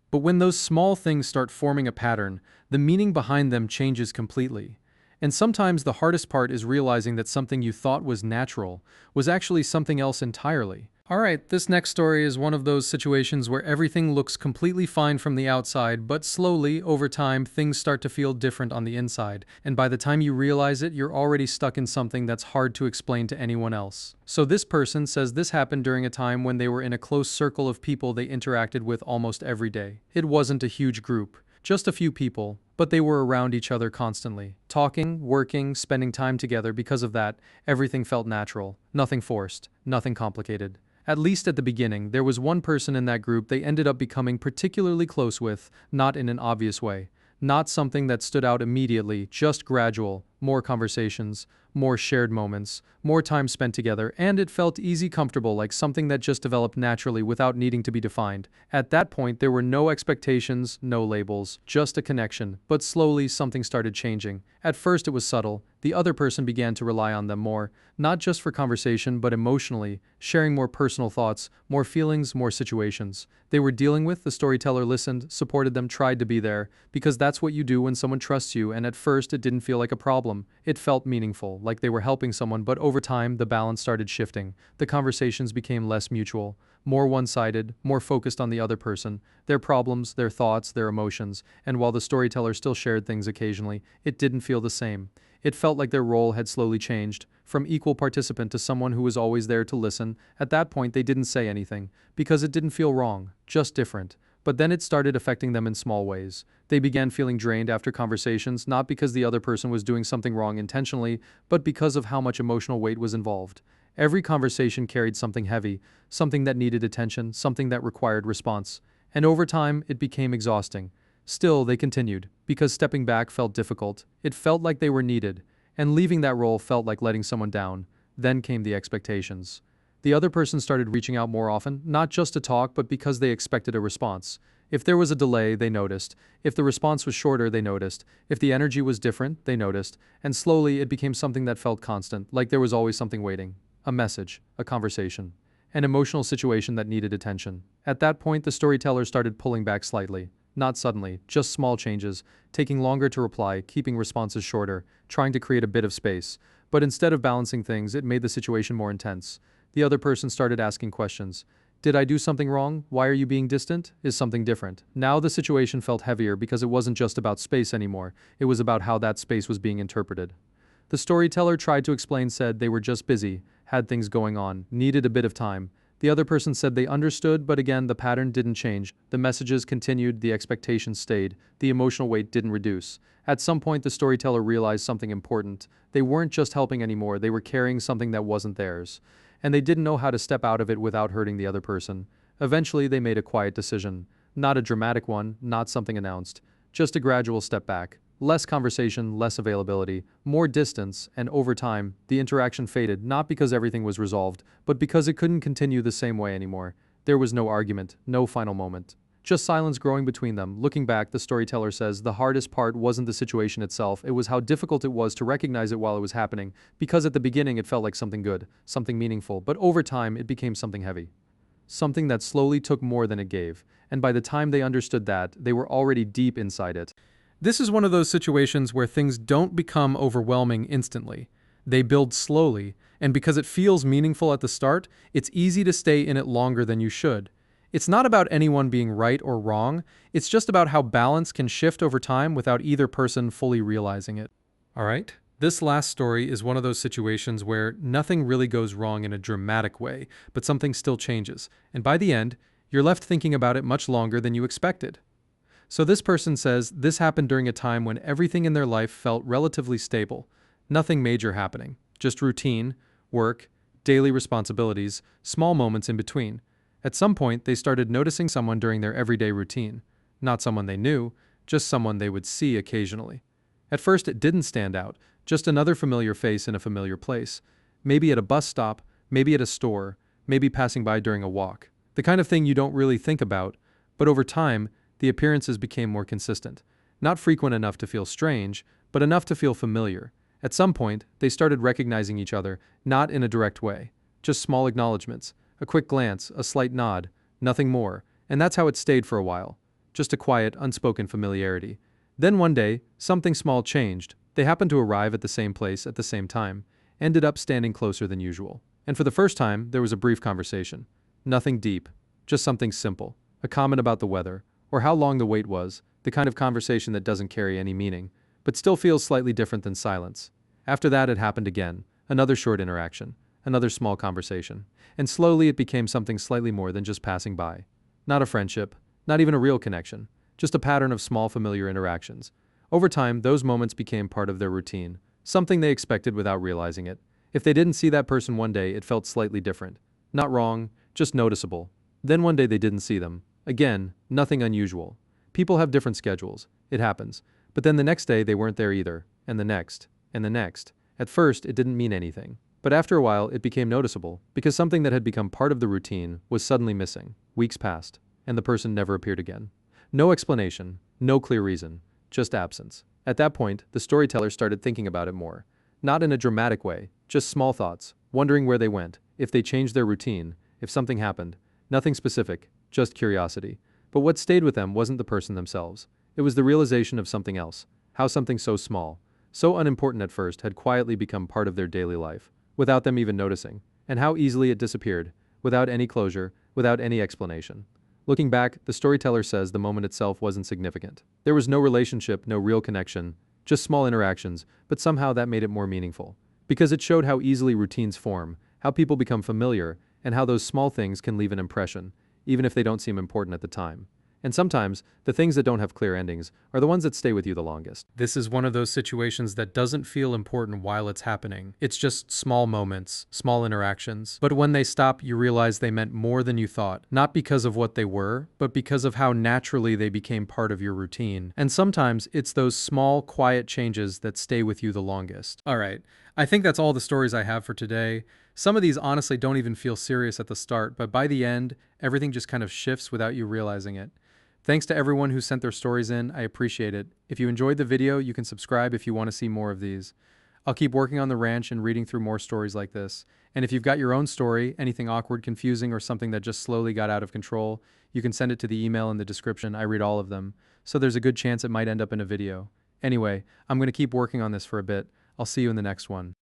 But when those small things start forming a pattern, the meaning behind them changes completely. And sometimes the hardest part is realizing that something you thought was natural was actually something else entirely. Alright, this next story is one of those situations where everything looks completely fine from the outside, but slowly, over time, things start to feel different on the inside, and by the time you realize it, you're already stuck in something that's hard to explain to anyone else. So this person says this happened during a time when they were in a close circle of people they interacted with almost every day. It wasn't a huge group, just a few people, but they were around each other constantly, talking, working, spending time together. Because of that, everything felt natural, nothing forced, nothing complicated. At least at the beginning, there was one person in that group they ended up becoming particularly close with, not in an obvious way. Not something that stood out immediately, just gradual, more conversations, more shared moments, more time spent together, and it felt easy, comfortable, like something that just developed naturally without needing to be defined. At that point, there were no expectations, no labels, just a connection, but slowly something started changing. At first it was subtle, the other person began to rely on them more, not just for conversation but emotionally, sharing more personal thoughts, more feelings, more situations they were dealing with. The storyteller listened, supported them, tried to be there, because that's what you do when someone trusts you, and at first it didn't feel like a problem. It felt meaningful, like they were helping someone, but over time the balance started shifting. The conversations became less mutual, more one-sided, more focused on the other person, their problems, their thoughts, their emotions, and while the storyteller still shared things occasionally, it didn't feel the same. It felt like their role had slowly changed, from equal participant to someone who was always there to listen. At that point they didn't say anything, because it didn't feel wrong, just different. But then it started affecting them in small ways. They began feeling drained after conversations, not because the other person was doing something wrong intentionally, but because of how much emotional weight was involved. Every conversation carried something heavy, something that needed attention, something that required response. And over time, it became exhausting. Still, they continued, because stepping back felt difficult. It felt like they were needed, and leaving that role felt like letting someone down. Then came the expectations. The other person started reaching out more often, not just to talk, but because they expected a response. If there was a delay, they noticed. If the response was shorter, they noticed. If the energy was different, they noticed. And slowly, it became something that felt constant, like there was always something waiting. A message, a conversation, an emotional situation that needed attention. At that point, the storyteller started pulling back slightly. Not suddenly, just small changes, taking longer to reply, keeping responses shorter, trying to create a bit of space. But instead of balancing things, it made the situation more intense. The other person started asking questions. Did I do something wrong? Why are you being distant? Is something different? Now the situation felt heavier because it wasn't just about space anymore, it was about how that space was being interpreted. The storyteller tried to explain, said they were just busy, had things going on, needed a bit of time. The other person said they understood, but again the pattern didn't change. The messages continued, the expectations stayed, the emotional weight didn't reduce. At some point the storyteller realized something important. They weren't just helping anymore, they were carrying something that wasn't theirs. And they didn't know how to step out of it without hurting the other person. Eventually they made a quiet decision. Not a dramatic one, not something announced. Just a gradual step back. Less conversation, less availability, more distance, and over time, the interaction faded, not because everything was resolved, but because it couldn't continue the same way anymore. There was no argument, no final moment. Just silence growing between them. Looking back, the storyteller says the hardest part wasn't the situation itself, it was how difficult it was to recognize it while it was happening, because at the beginning it felt like something good, something meaningful, but over time it became something heavy. Something that slowly took more than it gave, and by the time they understood that, they were already deep inside it. This is one of those situations where things don't become overwhelming instantly. They build slowly, and because it feels meaningful at the start, it's easy to stay in it longer than you should. It's not about anyone being right or wrong, it's just about how balance can shift over time without either person fully realizing it. Alright, this last story is one of those situations where nothing really goes wrong in a dramatic way, but something still changes, and by the end, you're left thinking about it much longer than you expected. So this person says this happened during a time when everything in their life felt relatively stable. Nothing major happening, just routine, work, daily responsibilities, small moments in between. At some point, they started noticing someone during their everyday routine. Not someone they knew, just someone they would see occasionally. At first, it didn't stand out, just another familiar face in a familiar place. Maybe at a bus stop, maybe at a store, maybe passing by during a walk. The kind of thing you don't really think about, but over time, the appearances became more consistent. Not frequent enough to feel strange, but enough to feel familiar. At some point, they started recognizing each other, not in a direct way. Just small acknowledgments, a quick glance, a slight nod, nothing more, and that's how it stayed for a while. Just a quiet, unspoken familiarity. Then one day, something small changed. They happened to arrive at the same place at the same time, ended up standing closer than usual. And for the first time, there was a brief conversation. Nothing deep, just something simple. A comment about the weather, or how long the wait was, the kind of conversation that doesn't carry any meaning, but still feels slightly different than silence. After that it happened again, another short interaction, another small conversation, and slowly it became something slightly more than just passing by. Not a friendship, not even a real connection, just a pattern of small familiar interactions. Over time, those moments became part of their routine, something they expected without realizing it. If they didn't see that person one day, it felt slightly different. Not wrong, just noticeable. Then one day they didn't see them. Again, nothing unusual. People have different schedules. It happens. But then the next day they weren't there either. And the next. And the next. At first, it didn't mean anything. But after a while, it became noticeable, because something that had become part of the routine was suddenly missing. Weeks passed, and the person never appeared again. No explanation, no clear reason, just absence. At that point, the storyteller started thinking about it more. Not in a dramatic way, just small thoughts, wondering where they went, if they changed their routine, if something happened. Nothing specific, just curiosity. But what stayed with them wasn't the person themselves. It was the realization of something else, how something so small, so unimportant at first, had quietly become part of their daily life, without them even noticing, and how easily it disappeared, without any closure, without any explanation. Looking back, the storyteller says the moment itself wasn't significant. There was no relationship, no real connection, just small interactions, but somehow that made it more meaningful. Because it showed how easily routines form, how people become familiar, and how those small things can leave an impression, even if they don't seem important at the time. And sometimes, the things that don't have clear endings are the ones that stay with you the longest. This is one of those situations that doesn't feel important while it's happening. It's just small moments, small interactions. But when they stop, you realize they meant more than you thought. Not because of what they were, but because of how naturally they became part of your routine. And sometimes, it's those small, quiet changes that stay with you the longest. Alright, I think that's all the stories I have for today. Some of these honestly don't even feel serious at the start, but by the end, everything just kind of shifts without you realizing it. Thanks to everyone who sent their stories in, I appreciate it. If you enjoyed the video, you can subscribe if you want to see more of these. I'll keep working on the ranch and reading through more stories like this. And if you've got your own story, anything awkward, confusing, or something that just slowly got out of control, you can send it to the email in the description. I read all of them, so there's a good chance it might end up in a video. Anyway, I'm going to keep working on this for a bit. I'll see you in the next one.